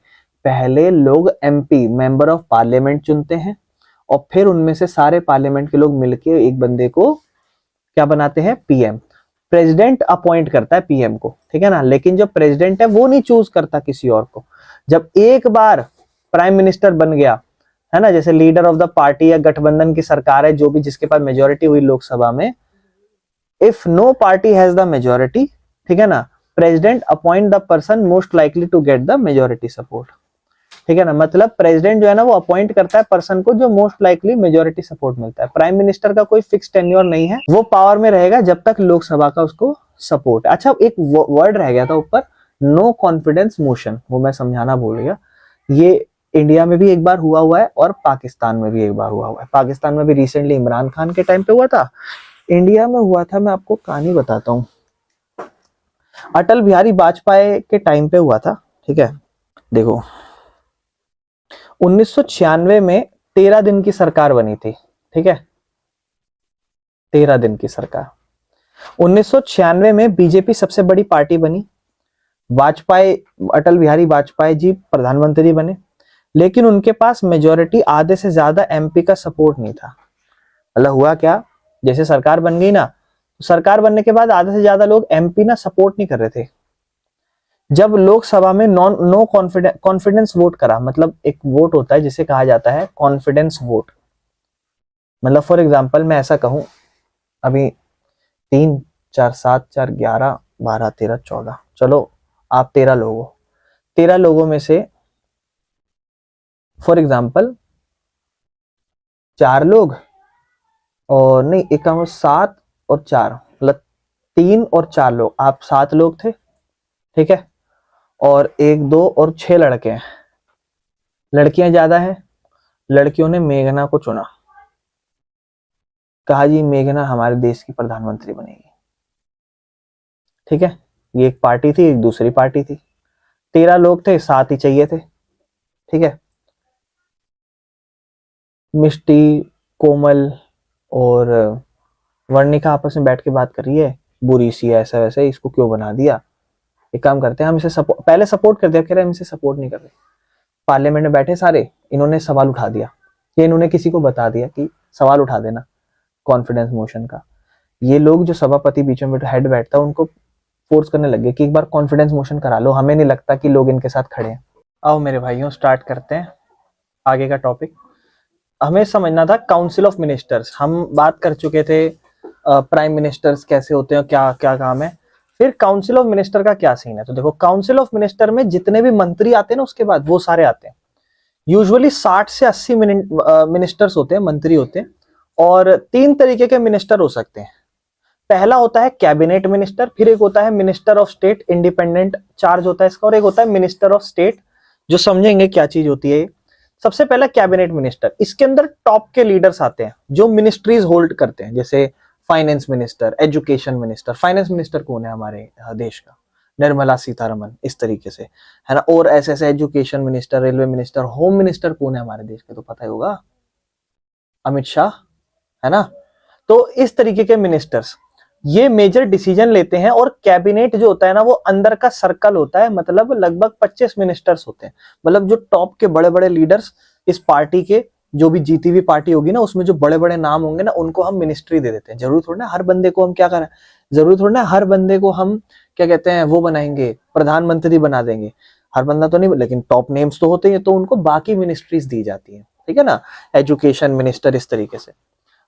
पहले लोग एमपी, मेंबर ऑफ पार्लियामेंट चुनते हैं, और फिर उनमें से सारे पार्लियामेंट के लोग मिलके एक बंदे को क्या बनाते हैं? पीएम। प्रेसिडेंट अपॉइंट करता है पीएम को, ठीक है ना, लेकिन जो प्रेसिडेंट है वो नहीं चूज करता किसी और को। जब एक बार प्राइम मिनिस्टर बन गया है ना, जैसे लीडर ऑफ द पार्टी या गठबंधन की सरकार है जो भी, जिसके पास मेजोरिटी हुई लोकसभा में, if no party has the majority, ठीक है ना, president appoint the person most likely to get the majority support, ठीक है ना। मतलब प्रेसिडेंट जो है ना वो अपॉइंट करता है पर्सन को जो मोस्ट लाइकली मेजोरिटी सपोर्ट मिलता है। प्राइम मिनिस्टर का कोई फिक्स टेन्योर नहीं है, वो पावर में रहेगा जब तक लोकसभा का उसको सपोर्ट। अच्छा, एक वर्ड रह गया था ऊपर, नो कॉन्फिडेंस मोशन, वो मैं समझाना भूल गया। ये इंडिया में भी एक बार हुआ है और पाकिस्तान में भी एक बार हुआ है। पाकिस्तान में भी रिसेंटली इमरान खान के टाइम पे हुआ था, इंडिया में हुआ था, मैं आपको कहानी बताता हूँ, अटल बिहारी वाजपेयी के टाइम पे हुआ था, ठीक है। देखो 1996 में 13 दिन की सरकार बनी थी, ठीक है, 13 दिन की सरकार। 1996 में बीजेपी सबसे बड़ी पार्टी बनी, वाजपेयी, अटल बिहारी वाजपेयी जी प्रधानमंत्री बने, लेकिन उनके पास मेजोरिटी, आधे से ज्यादा एमपी का सपोर्ट नहीं था। मतलब हुआ क्या, जैसे सरकार बन गई ना, सरकार बनने के बाद आधे से ज्यादा लोग एमपी ना सपोर्ट नहीं कर रहे थे। जब लोकसभा में नो कॉन्फिडेंस वोट करा, मतलब एक वोट होता है जिसे कहा जाता है कॉन्फिडेंस वोट। मतलब फॉर एग्जांपल मैं ऐसा कहूं, अभी 3 4 7 4 11 12 13 14, चलो आप 13 लोग हो, 13 लोगों में से फॉर एग्जांपल 4 लोग, और नहीं एक काम 7 और 4, मतलब 3 और 4 लोग, आप 7 लोग थे, ठीक है, और 1 2 और 6 लड़के हैं, लड़कियां ज्यादा हैं। लड़कियों ने मेघना को चुना, कहा जी मेघना हमारे देश की प्रधानमंत्री बनेगी, ठीक है। ये एक पार्टी थी, एक दूसरी पार्टी थी, 13 लोग थे, 7 ही चाहिए थे, ठीक है। मिष्टी, कोमल और वर्णिका आपस में बैठ के बात कर रही है, बुरी सी है, ऐसा वैसा, इसको क्यों बना दिया, एक काम करते हैं हम इसे पहले सपोर्ट कर दिया, कह रहे हैं हम इसे सपोर्ट नहीं कर रहे। पार्लियामेंट में बैठे सारे, इन्होंने सवाल उठा दिया, ये इन्होंने किसी को बता दिया कि सवाल उठा देना कॉन्फिडेंस मोशन का। ये लोग जो सभापति बीच में हेड बैठता है उनको फोर्स करने लगे कि एक बार कॉन्फिडेंस मोशन करा लो, हमें नहीं लगता कि लोग इनके साथ खड़े हैं। आओ मेरे भाइयों स्टार्ट करते हैं आगे का टॉपिक। हमें समझना था काउंसिल ऑफ मिनिस्टर्स, हम बात कर चुके थे प्राइम मिनिस्टर्स कैसे होते हैं, क्या क्या काम है। फिर काउंसिल ऑफ मिनिस्टर का क्या सीन है, तो देखो काउंसिल ऑफ मिनिस्टर में जितने भी मंत्री आते हैं ना उसके बाद वो सारे आते हैं। यूजुअली 60 से 80 मिनिस्टर्स होते हैं, मंत्री होते हैं, और 3 तरीके के मिनिस्टर हो सकते हैं। पहला होता है कैबिनेट मिनिस्टर, फिर एक होता है minister of state, independent charge होता है इसका, और एक होता है मिनिस्टर ऑफ स्टेट, जो समझेंगे क्या चीज होती है। सबसे पहला कैबिनेट मिनिस्टर, इसके अंदर टॉप के लीडर्स आते हैं जो मिनिस्ट्रीज होल्ड करते हैं, जैसे finance minister, education minister. Finance minister कौन है हमारे देश का? निर्मला सीतारमन, इस तरीके से, है ना। और ऐसे ऐसे education minister, railway minister, home minister कौन है हमारे देश के? तो पता ही होगा, अमित शाह, है ना। तो इस तरीके के मिनिस्टर्स ये मेजर डिसीजन लेते हैं। और कैबिनेट जो होता है ना, वो अंदर का सर्कल होता है, मतलब लगभग 25 मिनिस्टर्स होते हैं। मतलब जो टॉप के बड़े बड़े लीडर्स इस पार्टी के, जो भी जीती हुई पार्टी होगी ना, उसमें जो बड़े बड़े नाम होंगे ना, उनको हम मिनिस्ट्री दे देते हैं। जरूर थोड़ा ना हर बंदे को हम क्या करें, जरूर थोड़ा ना हर बंदे को हम क्या कहते हैं, वो बनाएंगे, प्रधानमंत्री बना देंगे। हर बंदा तो नहीं, लेकिन टॉप नेम्स तो होते हैं, तो उनको बाकी मिनिस्ट्रीज दी जाती है, ठीक है ना। एजुकेशन मिनिस्टर, इस तरीके से।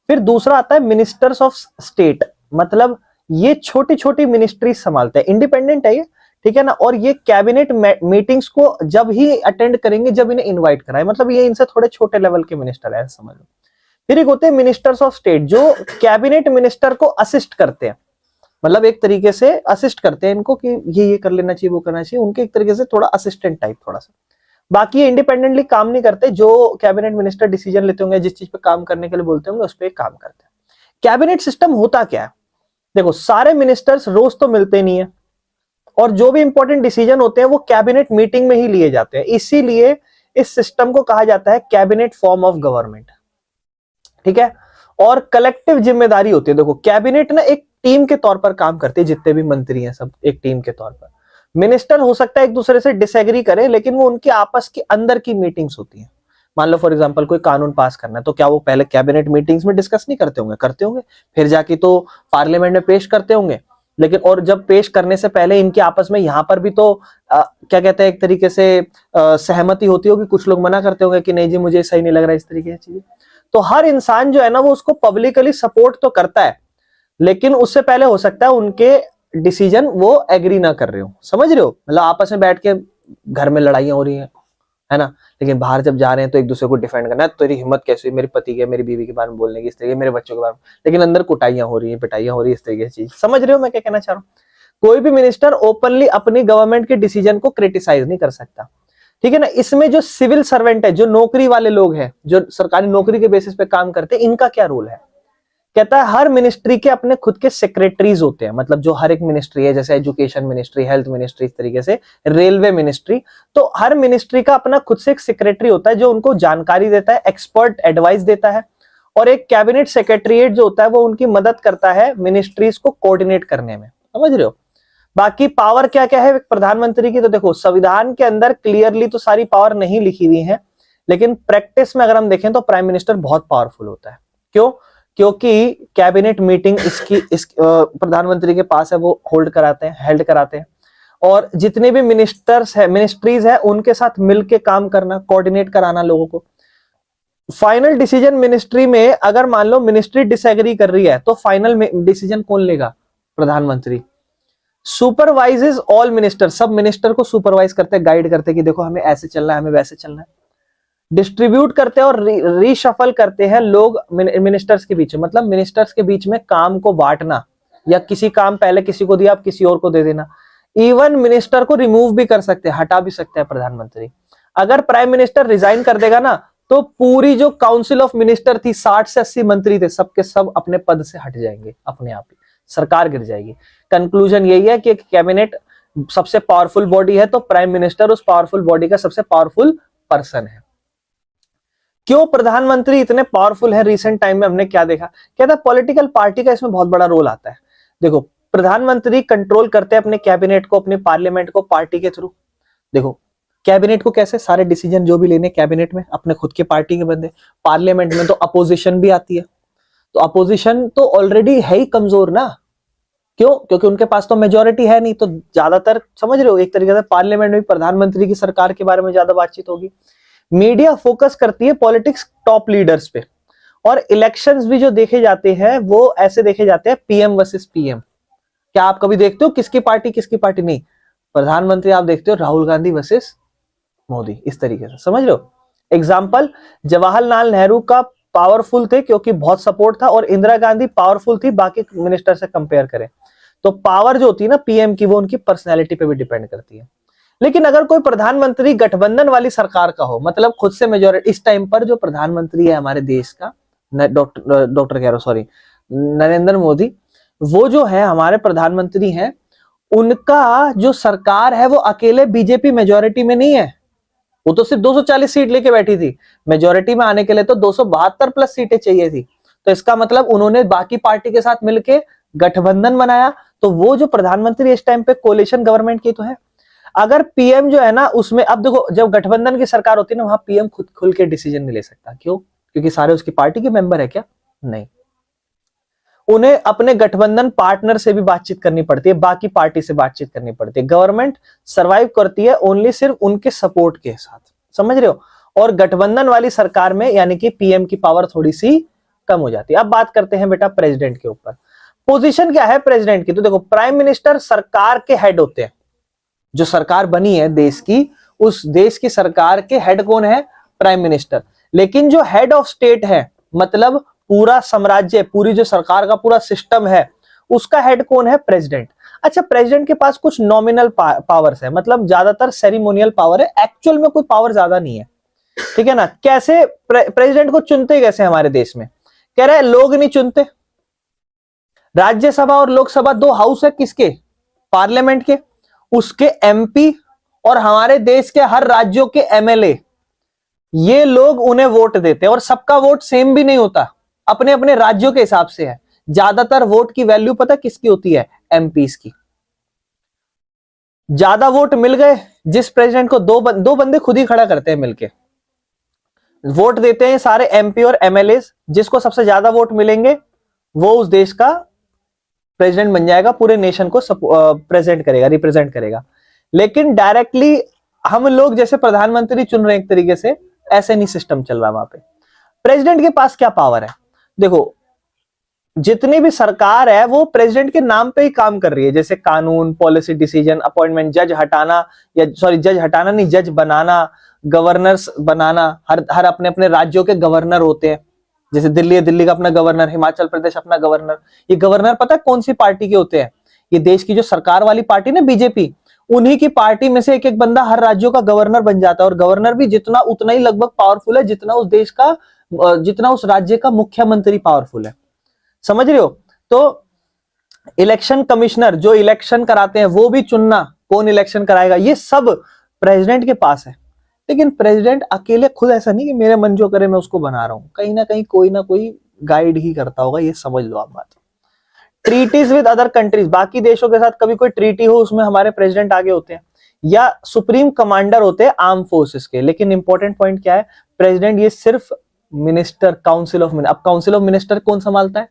फिर दूसरा आता है मिनिस्टर्स ऑफ स्टेट, मतलब ये छोटी छोटी मिनिस्ट्री संभालते हैं, इंडिपेंडेंट है ये, ठीक है ना। और ये कैबिनेट मीटिंग्स को जब ही अटेंड करेंगे जब इन्हें इनवाइट कराए, मतलब ये इनसे थोड़े छोटे लेवल के मिनिस्टर है, समझ लो। फिर एक होते हैं मिनिस्टर्स ऑफ स्टेट, जो कैबिनेट मिनिस्टर को असिस्ट करते हैं, मतलब एक तरीके से असिस्ट करते हैं इनको कि ये कर लेना चाहिए, वो करना चाहिए, उनके एक तरीके से थोड़ा असिस्टेंट टाइप थोड़ा सा। बाकी ये इंडिपेंडेंटली काम नहीं करते, जो कैबिनेट मिनिस्टर डिसीजन लेते होंगे, जिस चीज पे काम करने के लिए बोलते होंगे, उस पर काम करते हैं। कैबिनेट सिस्टम होता क्या है? देखो, सारे मिनिस्टर्स रोज तो मिलते नहीं है, और जो भी इंपॉर्टेंट डिसीजन होते हैं वो कैबिनेट मीटिंग में ही लिए जाते हैं। इसीलिए इस सिस्टम को कहा जाता है कैबिनेट फॉर्म ऑफ गवर्नमेंट, ठीक है। और कलेक्टिव जिम्मेदारी होती है। देखो, कैबिनेट ना एक टीम के तौर पर काम करती है, जितने भी मंत्री हैं सब एक टीम के तौर पर। मिनिस्टर हो सकता है एक दूसरे से डिसएग्री करे, लेकिन वो उनकी आपस के अंदर की मीटिंग्स होती हैं। मान लो फॉर एग्जांपल कोई कानून पास करना है, तो क्या वो पहले कैबिनेट मीटिंग्स में डिस्कस नहीं करते होंगे? करते होंगे। फिर जाके तो पार्लियामेंट में पेश करते होंगे। लेकिन और जब पेश करने से पहले इनके आपस में यहाँ पर भी तो क्या कहते हैं, एक तरीके से सहमति होती होगी। कुछ लोग मना करते होंगे कि नहीं जी, मुझे सही नहीं लग रहा इस तरीके की चीजें। तो हर इंसान जो है ना, वो उसको पब्लिकली सपोर्ट तो करता है, लेकिन उससे पहले हो सकता है उनके डिसीजन वो एग्री ना कर रहे हो, समझ रहे हो। मतलब आपस में बैठ के घर में लड़ाइयां हो रही है ना, लेकिन बाहर जब जा रहे हैं तो एक दूसरे को डिफेंड करना है। तेरी हिम्मत कैसे हुई मेरे पति के, मेरी बीवी के बारे में बोलने की, इस तरीके, मेरे बच्चों के बारे में, लेकिन अंदर कुटाइयां हो रही है, पिटाइयां हो रही है, इस तरीके की चीज। समझ रहे हो मैं क्या कहना चाह रहा हूँ? कोई भी मिनिस्टर ओपनली अपनी गवर्नमेंट के डिसीजन को क्रिटिसाइज नहीं कर सकता, ठीक है ना। इसमें जो सिविल सर्वेंट है, जो नौकरी वाले लोग हैं, जो सरकारी नौकरी के बेसिस पे काम करते हैं, इनका क्या रोल है? कहता है हर मिनिस्ट्री के अपने खुद के सेक्रेटरीज होते हैं। मतलब जो हर एक मिनिस्ट्री है, जैसे एजुकेशन मिनिस्ट्री, हेल्थ मिनिस्ट्री, इस तरीके से रेलवे मिनिस्ट्री, तो हर मिनिस्ट्री का अपना खुद से एक सेक्रेटरी होता है जो उनको जानकारी देता है, एक्सपर्ट एडवाइस देता है। और एक कैबिनेट सेक्रेटरीट जो होता है वो उनकी मदद करता है मिनिस्ट्रीज को कोऑर्डिनेट करने में, समझ रहे हो। बाकी पावर क्या क्या है प्रधानमंत्री की? तो देखो, संविधान के अंदर क्लियरली तो सारी पावर नहीं लिखी हुई है, लेकिन प्रैक्टिस में अगर हम देखें तो प्राइम मिनिस्टर बहुत पावरफुल होता है। क्यों? क्योंकि कैबिनेट मीटिंग इस प्रधानमंत्री के पास है, वो हेल्ड कराते हैं। और जितने भी मिनिस्टर्स है, मिनिस्ट्रीज है, उनके साथ मिलके काम करना, कोऑर्डिनेट कराना लोगों को। फाइनल डिसीजन मिनिस्ट्री में अगर मान लो मिनिस्ट्री डिसएग्री कर रही है, तो फाइनल डिसीजन कौन लेगा? प्रधानमंत्री। सुपरवाइजेस ऑल मिनिस्टर, सब मिनिस्टर को सुपरवाइज करते, गाइड करते कि देखो हमें ऐसे चलना है, हमें वैसे चलना है। डिस्ट्रीब्यूट करते हैं और रीशफल करते हैं लोग मिनिस्टर्स के बीच में, मतलब मिनिस्टर्स के बीच में काम को बांटना, या किसी काम पहले किसी को दिया, आप किसी और को दे देना। इवन मिनिस्टर को रिमूव भी कर सकते हैं, हटा भी सकते हैं प्रधानमंत्री। अगर प्राइम मिनिस्टर रिजाइन कर देगा ना, तो पूरी जो काउंसिल ऑफ मिनिस्टर थी, 60 से 80 मंत्री थे, सबके सब अपने पद से हट जाएंगे अपने आप ही, सरकार गिर जाएगी। कंक्लूजन यही है कि कैबिनेट सबसे पावरफुल बॉडी है, तो प्राइम मिनिस्टर उस पावरफुल बॉडी का सबसे पावरफुल पर्सन है। क्यों प्रधानमंत्री इतने पावरफुल है? रिसेंट टाइम में हमने क्या देखा, कहता है पॉलिटिकल पार्टी का इसमें बहुत बड़ा रोल आता है। देखो, प्रधानमंत्री कंट्रोल करते हैं अपने कैबिनेट को, अपने पार्लियामेंट को, पार्टी के थ्रू। देखो, कैबिनेट को कैसे, सारे डिसीजन जो भी लेने कैबिनेट में, अपने खुद के पार्टी के बंदे। पार्लियामेंट में तो अपोजिशन भी आती है, तो अपोजिशन तो ऑलरेडी है ही कमजोर ना। क्यों? क्योंकि उनके पास तो मेजोरिटी है नहीं, तो ज्यादातर, समझ रहे हो, एक तरीके से पार्लियामेंट में प्रधानमंत्री की सरकार के बारे में ज्यादा बातचीत होगी। मीडिया फोकस करती है पॉलिटिक्स टॉप लीडर्स पे, और इलेक्शंस भी जो देखे जाते हैं वो ऐसे देखे जाते हैं पीएम वर्सेस पीएम। क्या आप कभी देखते हो किसकी पार्टी नहीं? प्रधानमंत्री आप देखते हो राहुल गांधी वर्सेस मोदी, इस तरीके से, समझ रहे हो। एग्जाम्पल, जवाहरलाल नेहरू का पावरफुल थे क्योंकि बहुत सपोर्ट था, और इंदिरा गांधी पावरफुल थी बाकी मिनिस्टर से कंपेयर करें तो। पावर जो होती है ना पीएम की, वो उनकी पर्सनैलिटी पे भी डिपेंड करती है। लेकिन अगर कोई प्रधानमंत्री गठबंधन वाली सरकार का हो, मतलब खुद से मेजोरिटी, इस टाइम पर जो प्रधानमंत्री है हमारे देश का, डॉक्टर कह रहा हूं, सॉरी, नरेंद्र मोदी, वो जो है हमारे प्रधानमंत्री हैं, उनका जो सरकार है वो अकेले बीजेपी मेजोरिटी में नहीं है, वो तो सिर्फ 240 सीट लेके बैठी थी। मेजोरिटी में आने के लिए तो 272 प्लस सीटें चाहिए थी। तो इसका मतलब उन्होंने बाकी पार्टी के साथ मिलके गठबंधन बनाया। तो वो जो प्रधानमंत्री इस टाइम पे कोलिशन गवर्नमेंट की तो है। अगर पीएम जो है ना, उसमें अब देखो, जब गठबंधन की सरकार होती है ना, वहां पीएम खुद खुल के डिसीजन नहीं ले सकता। क्यों? क्योंकि सारे उसकी पार्टी के मेंबर है क्या? नहीं, उन्हें अपने गठबंधन पार्टनर से भी बातचीत करनी पड़ती है, बाकी पार्टी से बातचीत करनी पड़ती है। गवर्नमेंट सरवाइव करती है ओनली सिर्फ उनके सपोर्ट के साथ, समझ रहे हो? और गठबंधन वाली सरकार में यानी कि पीएम की पावर थोड़ी सी कम हो जाती है। अब बात करते हैं बेटा प्रेसिडेंट के ऊपर। पोजीशन क्या है प्रेसिडेंट की? तो देखो, प्राइम मिनिस्टर सरकार के हेड होते हैं। जो सरकार बनी है देश की, उस देश की सरकार के हेड कौन है? Prime minister. लेकिन जो हेड ऑफ स्टेट है, मतलब पूरा साम्राज्य, पूरी जो सरकार का पूरा सिस्टम है, उसका हेड कौन है? प्रेसिडेंट। अच्छा, प्रेसिडेंट के पास कुछ नॉमिनल पावर्स है, मतलब ज्यादातर सेरिमोनियल पावर है, एक्चुअल में कोई पावर ज्यादा नहीं है, ठीक है ना? कैसे प्रेसिडेंट को चुनते कैसे हमारे देश में? कह रहे हैं लोग नहीं चुनते। राज्यसभा और लोकसभा दो हाउस है किसके? पार्लियामेंट के। उसके एमपी और हमारे देश के हर राज्यों के एमएलए, ये लोग उन्हें वोट देते हैं। और सबका वोट सेम भी नहीं होता, अपने अपने राज्यों के हिसाब से है। ज्यादातर वोट की वैल्यू पता किसकी होती है? एमपीस की। ज्यादा वोट मिल गए जिस प्रेसिडेंट को, दो बंदे खुद ही खड़ा करते हैं मिलके, वोट देते हैं सारे एमपी और एमएलए। जिसको सबसे ज्यादा वोट मिलेंगे वो उस देश का प्रेसिडेंट बन जाएगा, पूरे नेशन को प्रेजेंट करेगा, रिप्रेजेंट करेगा। लेकिन डायरेक्टली हम लोग जैसे प्रधानमंत्री चुन रहे हैं एक तरीके से, ऐसे नहीं सिस्टम चल रहा वहां पे। प्रेसिडेंट के पास क्या पावर है? देखो, जितनी भी सरकार है वो प्रेसिडेंट के नाम पे ही काम कर रही है, जैसे कानून, पॉलिसी डिसीजन, अपॉइंटमेंट, जज हटाना, या सॉरी जज हटाना नहीं, जज बनाना, गवर्नर्स बनाना। हर अपने अपने राज्यों के गवर्नर होते हैं। जैसे दिल्ली है, दिल्ली का अपना गवर्नर, हिमाचल प्रदेश अपना गवर्नर। ये गवर्नर पता है कौन सी पार्टी के होते हैं? ये देश की जो सरकार वाली पार्टी ना, बीजेपी, उन्हीं की पार्टी में से एक एक बंदा हर राज्यों का गवर्नर बन जाता है। और गवर्नर भी जितना उतना ही लगभग पावरफुल है जितना उस देश का, जितना उस राज्य का मुख्यमंत्री पावरफुल है, समझ रहे हो? तो इलेक्शन कमिश्नर जो इलेक्शन कराते हैं, वो भी चुनना कौन इलेक्शन कराएगा, ये सब प्रेसिडेंट के पास है। लेकिन प्रेसिडेंट अकेले खुद ऐसा नहीं कि मेरे मन जो करे मैं उसको बना रहा हूं, कहीं ना कहीं कोई ना कोई गाइड ही करता होगा, ये समझ लो आप बात। ट्रीटीज विद अदर कंट्रीज, बाकी देशों के साथ कभी कोई ट्रीटी हो उसमें हमारे प्रेसिडेंट आगे होते हैं, या सुप्रीम कमांडर होते हैं आर्म फोर्सेस के। लेकिन इंपॉर्टेंट पॉइंट क्या है? प्रेसिडेंट ये सिर्फ मिनिस्टर, काउंसिल ऑफ मिनिस्टर। अब काउंसिल ऑफ मिनिस्टर कौन संभालता है?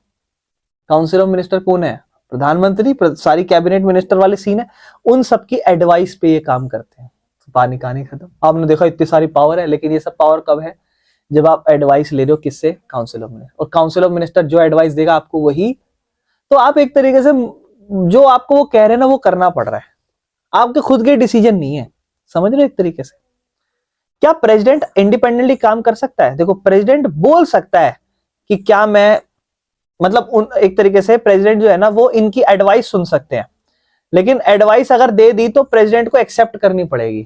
काउंसिल ऑफ मिनिस्टर कौन है? प्रधानमंत्री। सारी कैबिनेट मिनिस्टर वाले सीन है, उन सबकी एडवाइस पे ये काम करते हैं। पानी कहानी खत्म। आपने देखा इतनी सारी पावर है, लेकिन ये सब पावर कब है? जब आप एडवाइस ले रहे हो किससे? Council of minister. और काउंसिल ऑफ मिनिस्टर जो एडवाइस देगा आपको वही, तो आप एक तरीके से जो आपको वो कह रहे हैं ना, वो करना पड़ रहा है, आपके खुद के डिसीजन नहीं है, समझ रहे हो एक तरीके से? क्या प्रेसिडेंट इंडिपेंडेंटली काम कर सकता है? देखो, प्रेसिडेंट बोल सकता है कि क्या मैं, मतलब एक तरीके से प्रेसिडेंट जो है ना, वो इनकी एडवाइस सुन सकते हैं। लेकिन एडवाइस अगर दे दी तो प्रेसिडेंट को एक्सेप्ट करनी पड़ेगी।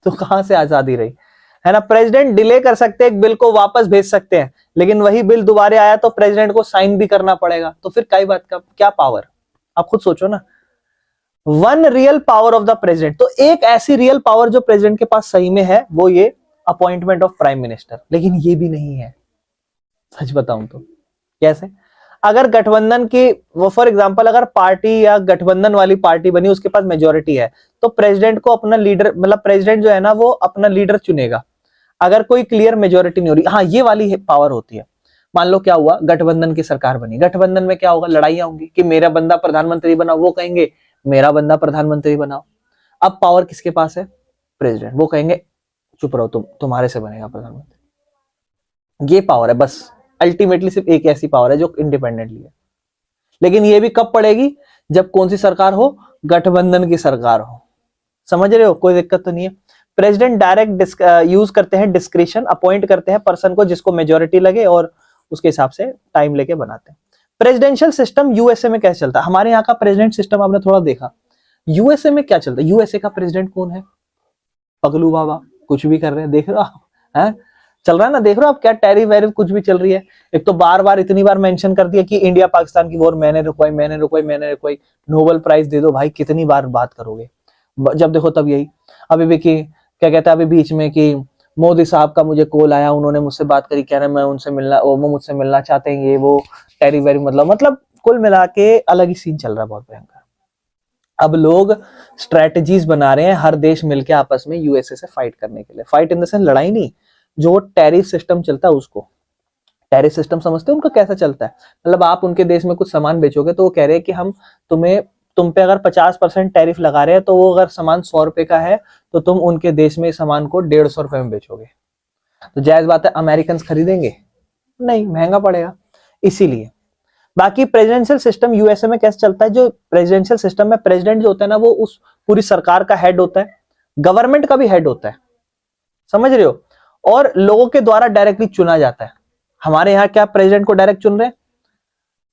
तो कहां से आजादी रही, है ना? प्रेसिडेंट डिले कर सकते हैं, एक बिल को वापस भेज सकते हैं, लेकिन वही बिल दोबारा आया तो प्रेसिडेंट को साइन भी करना पड़ेगा। तो फिर कई बात का क्या पावर? आप खुद सोचो ना। One real power of the president, तो एक ऐसी रियल पावर जो प्रेसिडेंट के पास सही में है, वो ये अपॉइंटमेंट ऑफ प्राइम मिनिस्टर। लेकिन ये भी नहीं है, सच बताऊं तो। कैसे? अगर गठबंधन की, वो फॉर एग्जांपल अगर पार्टी या गठबंधन वाली पार्टी बनी, उसके पास मेजोरिटी है, तो प्रेसिडेंट को अपना लीडर, मतलब प्रेसिडेंट जो है ना, वो अपना लीडर चुनेगा अगर कोई क्लियर मेजोरिटी नहीं हो रही। हाँ, ये वाली पावर होती है। मान लो क्या हुआ, गठबंधन की सरकार बनी, गठबंधन में क्या होगा? लड़ाइयां होंगी कि मेरा बंदा प्रधानमंत्री बनाओ, वो कहेंगे मेरा बंदा प्रधानमंत्री बनाओ। अब पावर किसके पास है? प्रेसिडेंट। वो कहेंगे चुप रहो, तुम्हारे से बनेगा प्रधानमंत्री। ये पावर है बस। अल्टीमेटली सिर्फ एक ऐसी पावर है जो इंडिपेंडेंटली है। लेकिन ये भी कब पड़ेगी? जब कौन सी सरकार हो? गठबंधन की सरकार हो। समझ रहे हो? कोई दिक्कत तो नहीं है। प्रेसिडेंट डायरेक्ट यूज करते हैं डिस्क्रिशन, अपॉइंट करते हैं पर्सन को जिसको मेजोरिटी लगे, और उसके हिसाब से टाइम लेके बनाते हैं। प्रेसिडेंशियल सिस्टम यूएसए में कैसे चलता है? हमारे यहाँ का प्रेसिडेंट सिस्टम आपने थोड़ा देखा, यूएसए में क्या चलता है, यूएसए का प्रेसिडेंट कौन है, पगलू बाबा, कुछ भी कर रहे हैं, देख रहे हो आप, है चल रहा है ना, देख रहे हो आप क्या टैरिफ वैरिफ कुछ भी चल रही है। एक तो बार बार इतनी बार मेंशन कर दिया कि इंडिया पाकिस्तान की वॉर मैंने रुकवाई, मैंने रुकवाई, मैंने रुकवाई, नोबेल प्राइज दे दो भाई, कितनी बार बात करोगे, जब देखो तब यही। अभी भी कि क्या कहता है, अभी बीच में कि मोदी साहब का मुझे कॉल आया, उन्होंने मुझसे बात करी, कह रहे मैं उनसे मिलना, वो मुझसे मिलना चाहते हैं, ये वो टैरिफ वैरिफ, मतलब कुल मिला के अलग ही सीन चल रहा है, बहुत भयंकर। अब लोग स्ट्रेटजीज बना रहे हैं, हर देश मिलके आपस में यूएसए से फाइट करने के लिए, फाइट इन द सेंस लड़ाई नहीं, जो टैरिफ सिस्टम चलता है उसको, टैरिफ सिस्टम समझते हैं उनका कैसा चलता है, मतलब आप उनके देश में कुछ सामान बेचोगे तो वो कह रहे हैं कि हम तुम पे अगर 50% टैरिफ लगा रहे हैं, तो वो अगर सामान 100 रुपए का है तो तुम उनके देश में सामान को 150 रुपए में बेचोगे, तो जायज बात है अमेरिकन खरीदेंगे नहीं, महंगा पड़ेगा, इसीलिए। बाकी प्रेसिडेंशियल सिस्टम यूएसए में कैसे चलता है, जो प्रेसिडेंशियल सिस्टम में प्रेसिडेंट जो होता है ना, वो उस पूरी सरकार का हेड होता है, गवर्नमेंट का भी हेड होता है, समझ रहे हो, और लोगों के द्वारा डायरेक्टली चुना जाता है। हमारे यहाँ क्या प्रेसिडेंट को डायरेक्ट चुन रहे हैं,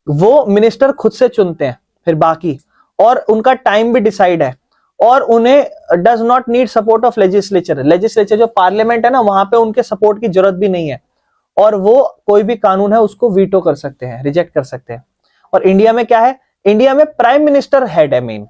वो मिनिस्टर खुद से चुनते हैं, फिर बाकी, और उनका टाइम भी डिसाइड है, और उन्हें does not need support of legislature, legislature जो पार्लियामेंट है ना, वहां पे उनके सपोर्ट की जरूरत भी नहीं है, और वो कोई भी कानून है उसको वीटो कर सकते हैं, रिजेक्ट कर सकते हैं। और इंडिया में क्या है, इंडिया में प्राइम मिनिस्टर हेड है मेन,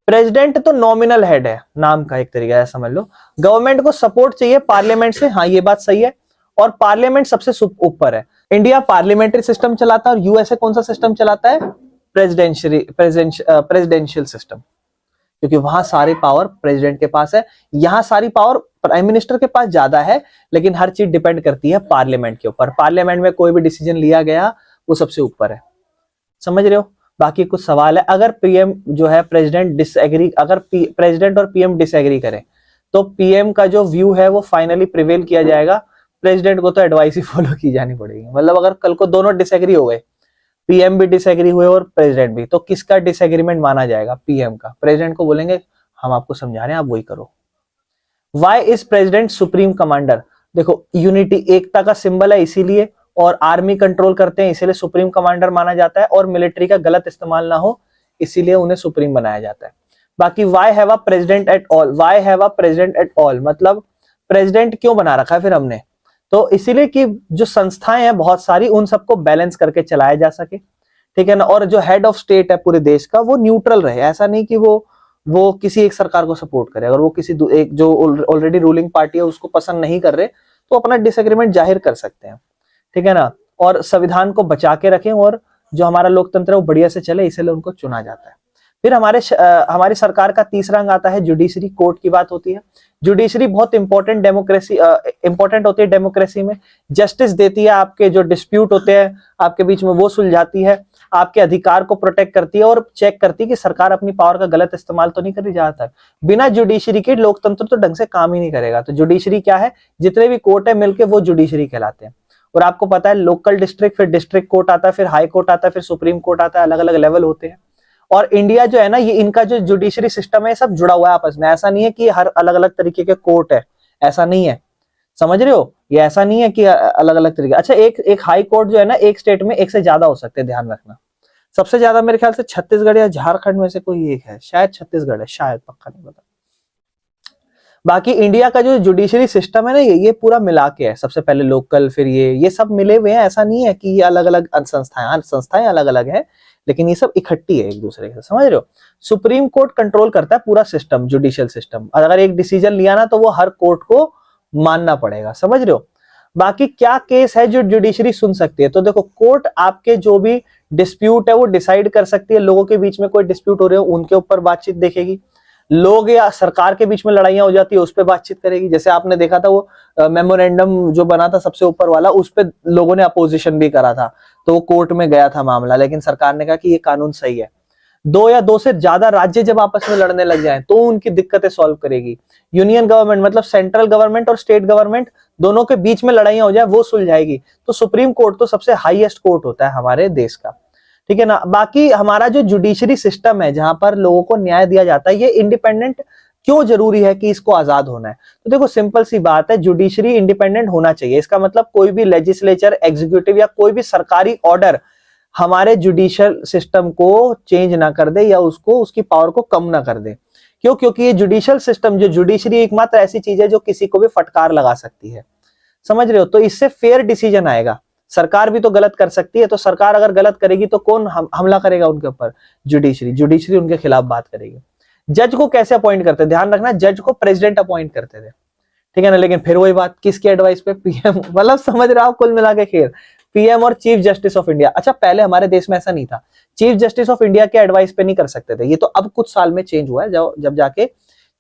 प्रेसिडेंट तो नॉमिनल हेड है, नाम का एक तरीका है, समझ लो। गवर्नमेंट को सपोर्ट चाहिए पार्लियामेंट से, हाँ ये बात सही है, और पार्लियामेंट सबसे ऊपर है। इंडिया पार्लियामेंट्री सिस्टम चलाता है, और यूएसए कौन सा सिस्टम चलाता है, प्रेसिडेंशियल सिस्टम, क्योंकि वहां सारी पावर प्रेसिडेंट के पास है, यहां सारी पावर प्राइम मिनिस्टर के पास ज्यादा है, लेकिन हर चीज डिपेंड करती है पार्लियामेंट के ऊपर, पार्लियामेंट में कोई भी डिसीजन लिया गया वो सबसे ऊपर है, समझ रहे हो। बाकी कुछ सवाल है, अगर पीएम जो है प्रेसिडेंट डिसएग्री, अगर प्रेसिडेंट और पीएम डिसएग्री करें तो पीएम का जो व्यू है वो फाइनली प्रिवेल किया जाएगा, प्रेसिडेंट को तो एडवाइस ही फॉलो की जानी पड़ेगी। मतलब अगर कल को दोनों डिसएग्री हो गए, पीएम भी डिसएग्री हुए और प्रेसिडेंट भी, तो किसका डिसएग्रीमेंट माना जाएगा, पीएम का। प्रेसिडेंट को बोलेंगे हम आपको समझा रहे हैं, आप वही करो। Why is president supreme commander, देखो यूनिटी, एकता का सिंबल है इसीलिए, और आर्मी कंट्रोल करते हैं इसीलिए सुप्रीम कमांडर माना जाता है, और मिलिट्री का गलत इस्तेमाल ना हो इसीलिए उन्हें सुप्रीम बनाया जाता है। बाकी why have a president at all, why have a president at all, मतलब प्रेसिडेंट क्यों बना रखा है फिर हमने, तो इसीलिए कि जो संस्थाएं हैं बहुत सारी, उन सबको बैलेंस करके चलाया जा सके, ठीक है ना, और जो हेड ऑफ स्टेट है पूरे देश का वो न्यूट्रल रहे, ऐसा नहीं कि वो किसी एक सरकार को सपोर्ट करे, अगर वो किसी एक जो ऑलरेडी रूलिंग पार्टी है उसको पसंद नहीं कर रहे तो अपना डिसएग्रीमेंट जाहिर कर सकते हैं, ठीक है ना, और संविधान को बचा के रखें, और जो हमारा लोकतंत्र है वो बढ़िया से चले, इसलिए उनको चुना जाता है। फिर हमारी सरकार का तीसरा अंग आता है जुडिशरी, कोर्ट की बात होती है। जुडिशरी बहुत इंपॉर्टेंट इंपॉर्टेंट होती है डेमोक्रेसी में, जस्टिस देती है, आपके जो डिस्प्यूट होते हैं आपके बीच में वो सुलझाती है, आपके अधिकार को प्रोटेक्ट करती है, और चेक करती है कि सरकार अपनी पावर का गलत इस्तेमाल तो नहीं कर रही ज्यादातर। बिना जुडिशरी के लोकतंत्र तो ढंग से काम ही नहीं करेगा। तो जुडिशरी क्या है, जितने भी कोर्ट है मिलके वो जुडिशरी कहलाते हैं। और आपको पता है लोकल डिस्ट्रिक्ट, फिर डिस्ट्रिक्ट कोर्ट आता है, फिर हाई कोर्ट आता है, फिर सुप्रीम कोर्ट आता है, अलग अलग लेवल होते हैं। और इंडिया जो है ना, ये इनका जो जुडिशरी सिस्टम है सब जुड़ा हुआ है आपस में, ऐसा नहीं है कि हर अलग अलग तरीके के कोर्ट है, ऐसा नहीं है, समझ रहे हो, ये ऐसा नहीं है कि अलग अलग तरीके। अच्छा, एक हाई कोर्ट जो है ना, एक स्टेट में एक से ज्यादा हो सकते हैं, ध्यान रखना। सबसे ज्यादा मेरे ख्याल से छत्तीसगढ़ या झारखंड में से कोई एक है, शायद छत्तीसगढ़ है, शायद, पक्का नहीं पता। बाकी इंडिया का जो जुडिशरी सिस्टम है ना, ये पूरा मिला के है, सबसे पहले लोकल, फिर ये सब मिले हुए हैं, ऐसा नहीं है कि ये अलग अलग संस्थाएं अलग अलग है, लेकिन ये सब इकट्ठी है एक दूसरे के, समझ रहे हो। सुप्रीम कोर्ट कंट्रोल करता है पूरा सिस्टम, जुडिशियल सिस्टम, अगर एक डिसीजन लिया ना तो वो हर कोर्ट को मानना पड़ेगा, समझ रहे हो। बाकी क्या केस है जो जुडिशरी सुन सकती है, तो देखो कोर्ट आपके जो भी डिस्प्यूट है वो डिसाइड कर सकती है, लोगों के बीच में कोई डिस्प्यूट हो रहे हो उनके ऊपर बातचीत देखेगी, लोग या सरकार के बीच में लड़ाइयां हो जाती है उस पर बातचीत करेगी। जैसे आपने देखा था वो मेमोरेंडम जो बना था सबसे ऊपर वाला, उस पर लोगों ने अपोजिशन भी करा था, तो वो कोर्ट में गया था मामला, लेकिन सरकार ने कहा कि ये कानून सही है। दो या दो से ज्यादा राज्य जब आपस में लड़ने लग जाएं तो उनकी दिक्कतें सॉल्व करेगी। यूनियन गवर्नमेंट मतलब सेंट्रल गवर्नमेंट और स्टेट गवर्नमेंट दोनों के बीच में लड़ाइयां हो जाए वो सुलझाएगी। तो सुप्रीम कोर्ट तो सबसे हाईएस्ट कोर्ट होता है हमारे देश का, ठीक है ना। बाकी हमारा जो जुडिशरी सिस्टम है जहां पर लोगों को न्याय दिया जाता है, ये इंडिपेंडेंट क्यों जरूरी है कि इसको आजाद होना है, तो देखो सिंपल सी बात है, जुडिशरी इंडिपेंडेंट होना चाहिए। इसका मतलब कोई भी लेजिस्लेचर, एग्जीक्यूटिव या कोई भी सरकारी ऑर्डर हमारे जुडिशियल सिस्टम को चेंज ना कर दे या उसको उसकी पावर को कम ना कर दे। क्यों? क्योंकि ये जुडिशियल सिस्टम, जो जुडिशरी एकमात्र ऐसी चीज है जो किसी को भी फटकार लगा सकती है, समझ रहे हो? तो इससे फेयर डिसीजन आएगा। सरकार भी तो गलत कर सकती है, तो सरकार अगर गलत करेगी तो कौन हमला करेगा उनके ऊपर? जुडिशरी। जुडिशरी उनके खिलाफ बात करेगी। जज को कैसे अपॉइंट करते? ध्यान रखना, जज को प्रेसिडेंट अपॉइंट करते थे, ठीक है ना। लेकिन फिर वही बात, किसकी एडवाइस पे? पीएम। मतलब समझ रहे हो आप, कुल मिला के खेल पीएम और चीफ जस्टिस ऑफ इंडिया। अच्छा, पहले हमारे देश में ऐसा नहीं था, चीफ जस्टिस ऑफ इंडिया के एडवाइस पे नहीं कर सकते थे। ये तो अब कुछ साल में चेंज हुआ है, जब जाके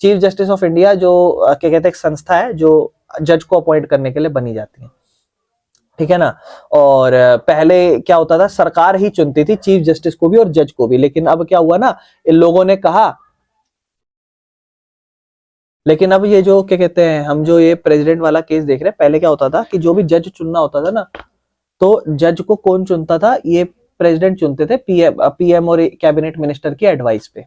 चीफ जस्टिस ऑफ इंडिया जो क्या कहते हैं, एक संस्था है जो जज को अपॉइंट करने के लिए बनी जाती है, ठीक है ना। और पहले क्या होता था, सरकार ही चुनती थी चीफ जस्टिस को भी और जज को भी। लेकिन अब क्या हुआ ना, इन लोगों ने कहा, लेकिन अब ये जो क्या कहते हैं, हम जो ये प्रेसिडेंट वाला केस देख रहे हैं, पहले क्या होता था कि जो भी जज चुनना होता था ना, तो जज को कौन चुनता था? ये प्रेसिडेंट चुनते थे, पीएम और कैबिनेट मिनिस्टर की एडवाइस पे।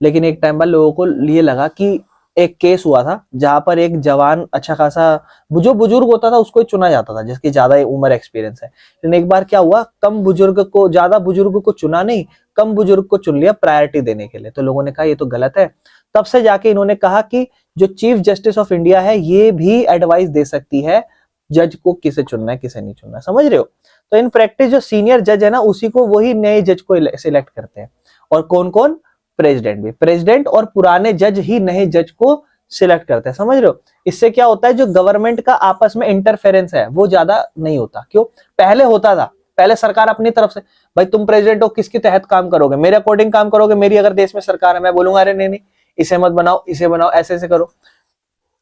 लेकिन एक टाइम बाद लोगों को ये लगा कि एक केस हुआ था जहां पर एक जवान अच्छा खासा जो बुजुर्ग होता था उसको ही चुना जाता था, जिसकी ज्यादा उम्र एक्सपीरियंस है। लेकिन एक बार क्या हुआ, कम बुजुर्ग को, ज्यादा बुजुर्ग को चुना नहीं, कम बुजुर्ग को चुन लिया प्रायोरिटी देने के लिए। तो लोगों ने कहा ये तो गलत है। तब से जाके इन्होंने कहा कि जो चीफ जस्टिस ऑफ इंडिया है ये भी एडवाइस दे सकती है जज को किसे चुनना है किसे नहीं चुनना है, समझ रहे हो। तो इन प्रैक्टिस जो सीनियर जज है ना, उसी को वही नए जज को सिलेक्ट करते हैं। और कौन कौन? प्रेसिडेंट भी। प्रेसिडेंट और पुराने जज ही नए जज को सिलेक्ट करते हैं, समझ रहे हो। इससे क्या होता है, जो गवर्नमेंट का आपस में इंटरफेरेंस है वो ज्यादा नहीं होता। क्यों? पहले होता था, पहले सरकार अपनी तरफ से, भाई तुम प्रेसिडेंट हो, किसके तहत काम करोगे? मेरे अकॉर्डिंग काम करोगे। मेरी अगर देश में सरकार है, मैं बोलूंगा अरे नहीं नहीं, इसे मत बनाओ, इसे बनाओ, ऐसे ऐसे करो,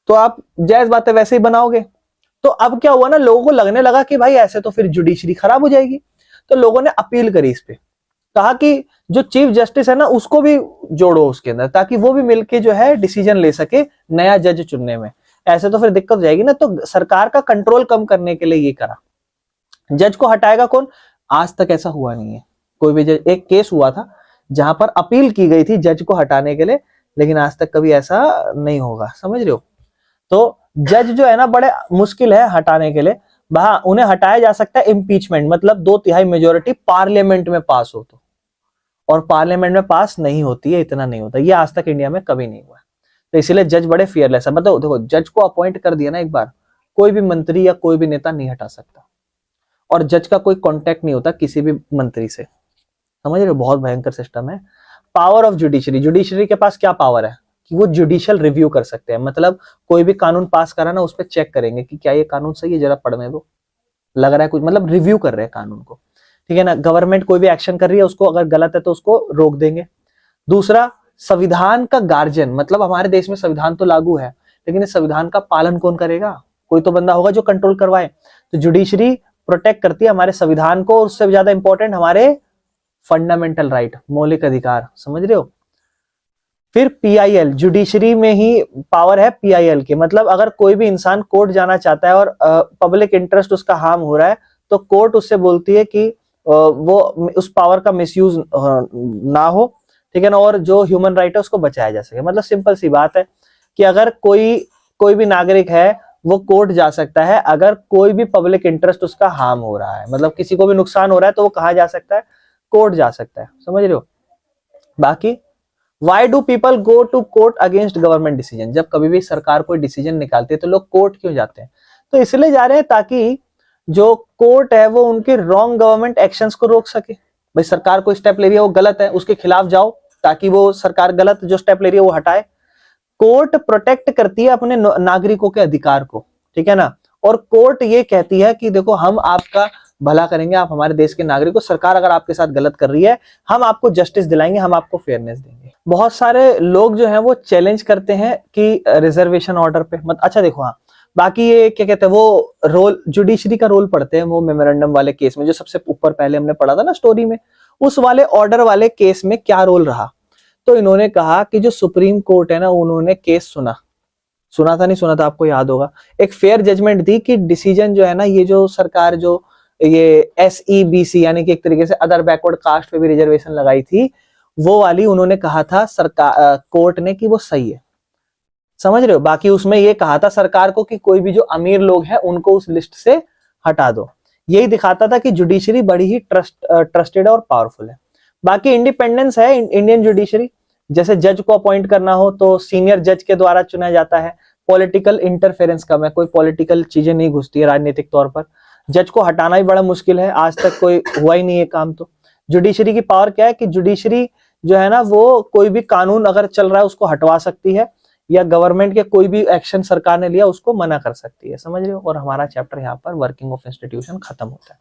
तो आप जायज बात है वैसे ही बनाओगे। तो अब क्या हुआ ना, लोगों को लगने लगा कि भाई ऐसे तो फिर जुडिशरी खराब हो जाएगी। तो लोगों ने अपील करी इस पे, कहा कि जो चीफ जस्टिस है ना उसको भी जोड़ो उसके अंदर, ताकि वो भी मिलके जो है डिसीजन ले सके नया जज चुनने में। ऐसे तो फिर दिक्कत हो जाएगी ना। तो सरकार का कंट्रोल कम करने के लिए ये करा। जज को हटाएगा कौन? आज तक ऐसा हुआ नहीं है कोई भी जज। एक केस हुआ था जहां पर अपील की गई थी जज को हटाने के लिए, लेकिन आज तक कभी ऐसा नहीं होगा, समझ रहे हो। तो जज जो है ना बड़े मुश्किल है हटाने के लिए। वहां उन्हें हटाया जा सकता है इम्पीचमेंट, मतलब 2/3 मेजोरिटी पार्लियामेंट में पास हो तो, और पार्लियामेंट में पास नहीं होती है, इतना नहीं होता। ये आज तक इंडिया में कभी नहीं हुआ। तो इसीलिए जज बड़े फियरलेस है। मतलब देखो, जज को अपॉइंट कर दिया ना एक बार, कोई भी मंत्री या कोई भी नेता नहीं हटा सकता। और जज का कोई कॉन्टेक्ट नहीं होता किसी भी मंत्री से, समझ रहे हो। बहुत भयंकर सिस्टम है। Power of judiciary. जुडिशरी के पास क्या पावर है कि वो जुडिशियल रिव्यू कर सकते हैं। मतलब कोई भी कानून पास करा ना, उस पर चेक करेंगे कि क्या ये कानून सही है, जरा पढ़ने दो, लग रहा है कुछ, मतलब रिव्यू कर रहे हैं कानून को, ठीक है ना। गवर्नमेंट कोई भी एक्शन कर रही है, उसको अगर गलत है तो उसको रोक देंगे। दूसरा, संविधान का गार्जियन, मतलब हमारे देश में संविधान तो लागू है, लेकिन इस संविधान का पालन कौन करेगा? कोई तो बंदा होगा जो कंट्रोल करवाए। तो जुडिशरी प्रोटेक्ट करती है हमारे संविधान को, और उससे ज्यादा इंपॉर्टेंट हमारे फंडामेंटल राइट, मौलिक अधिकार, समझ रहे हो। फिर पीआईएल, जुडिशरी में ही पावर है पीआईएल की। मतलब अगर कोई भी इंसान कोर्ट जाना चाहता है और पब्लिक इंटरेस्ट उसका हार्म हो रहा है, तो कोर्ट उससे बोलती है कि वो उस पावर का मिसयूज ना हो, ठीक है ना, और जो ह्यूमन राइट है उसको बचाया जा सके। मतलब सिंपल सी बात है कि अगर कोई भी नागरिक है वो कोर्ट जा सकता है अगर कोई भी पब्लिक इंटरेस्ट उसका हार्म हो रहा है, मतलब किसी को भी नुकसान हो रहा है, तो वो कहाँ जा सकता है? कोर्ट जा सकता है, समझ रहे हो। बाकी why do people go to court against government decision? जब कभी भी सरकार कोई डिसीजन निकालती है तो लोग कोर्ट क्यों जाते हैं? तो इसलिए जा रहे हैं ताकि जो कोर्ट है वो उनके रॉन्ग गवर्नमेंट एक्शंस को रोक सके। भाई सरकार कोई स्टेप ले रही है वो गलत है, उसके खिलाफ जाओ ताकि वो सरकार गलत जो स्टेप ले रही है वो हटाए। कोर्ट प्रोटेक्ट करती है अपने नागरिकों के अधिकार को, ठीक है ना। और कोर्ट ये कहती है कि देखो हम आपका भला करेंगे, आप हमारे देश के नागरिक हो, सरकार अगर आपके साथ गलत कर रही है हम आपको जस्टिस दिलाएंगे, हम आपको फेयरनेस देंगे। बहुत सारे लोग जो हैं वो चैलेंज करते हैं कि रिजर्वेशन ऑर्डर पे मत। अच्छा देखो, हाँ बाकी ये क्या कहते हैं, वो रोल जुडिशरी का रोल पढ़ते हैं वो मेमोरेंडम वाले केस में, जो सबसे ऊपर पहले हमने पढ़ा था ना स्टोरी में, उस वाले ऑर्डर वाले केस में क्या रोल रहा। तो इन्होंने कहा कि जो सुप्रीम कोर्ट है ना, उन्होंने केस सुना था, नहीं सुना था, आपको याद होगा, एक फेयर जजमेंट दी कि डिसीजन जो है ना, ये जो सरकार जो ये SEBC यानी कि एक तरीके से अदर बैकवर्ड कास्ट पे भी रिजर्वेशन लगाई थी, वो वाली उन्होंने कहा था सरकार कोर्ट ने कि वो सही है, समझ रहे हो। बाकी उसमें ये कहा था सरकार को कि कोई भी जो अमीर लोग हैं उनको उस लिस्ट से हटा दो। यही दिखाता था कि जुडिशरी बड़ी ही ट्रस्टेड और पावरफुल है। बाकी इंडिपेंडेंस है इंडियन जुडिशरी, जैसे जज को अपॉइंट करना हो तो सीनियर जज के द्वारा चुना जाता है। पॉलिटिकल इंटरफेरेंस कम है, कोई पॉलिटिकल चीजें नहीं घुसती है राजनीतिक तौर पर। जज को हटाना भी बड़ा मुश्किल है, आज तक कोई हुआ ही नहीं है काम। तो जुडिशरी की पावर क्या है कि जुडिशरी जो है ना वो कोई भी कानून अगर चल रहा है उसको हटवा सकती है, या गवर्नमेंट के कोई भी एक्शन सरकार ने लिया उसको मना कर सकती है, समझ रहे हो। और हमारा चैप्टर यहाँ पर वर्किंग ऑफ इंस्टीट्यूशन खत्म होता है।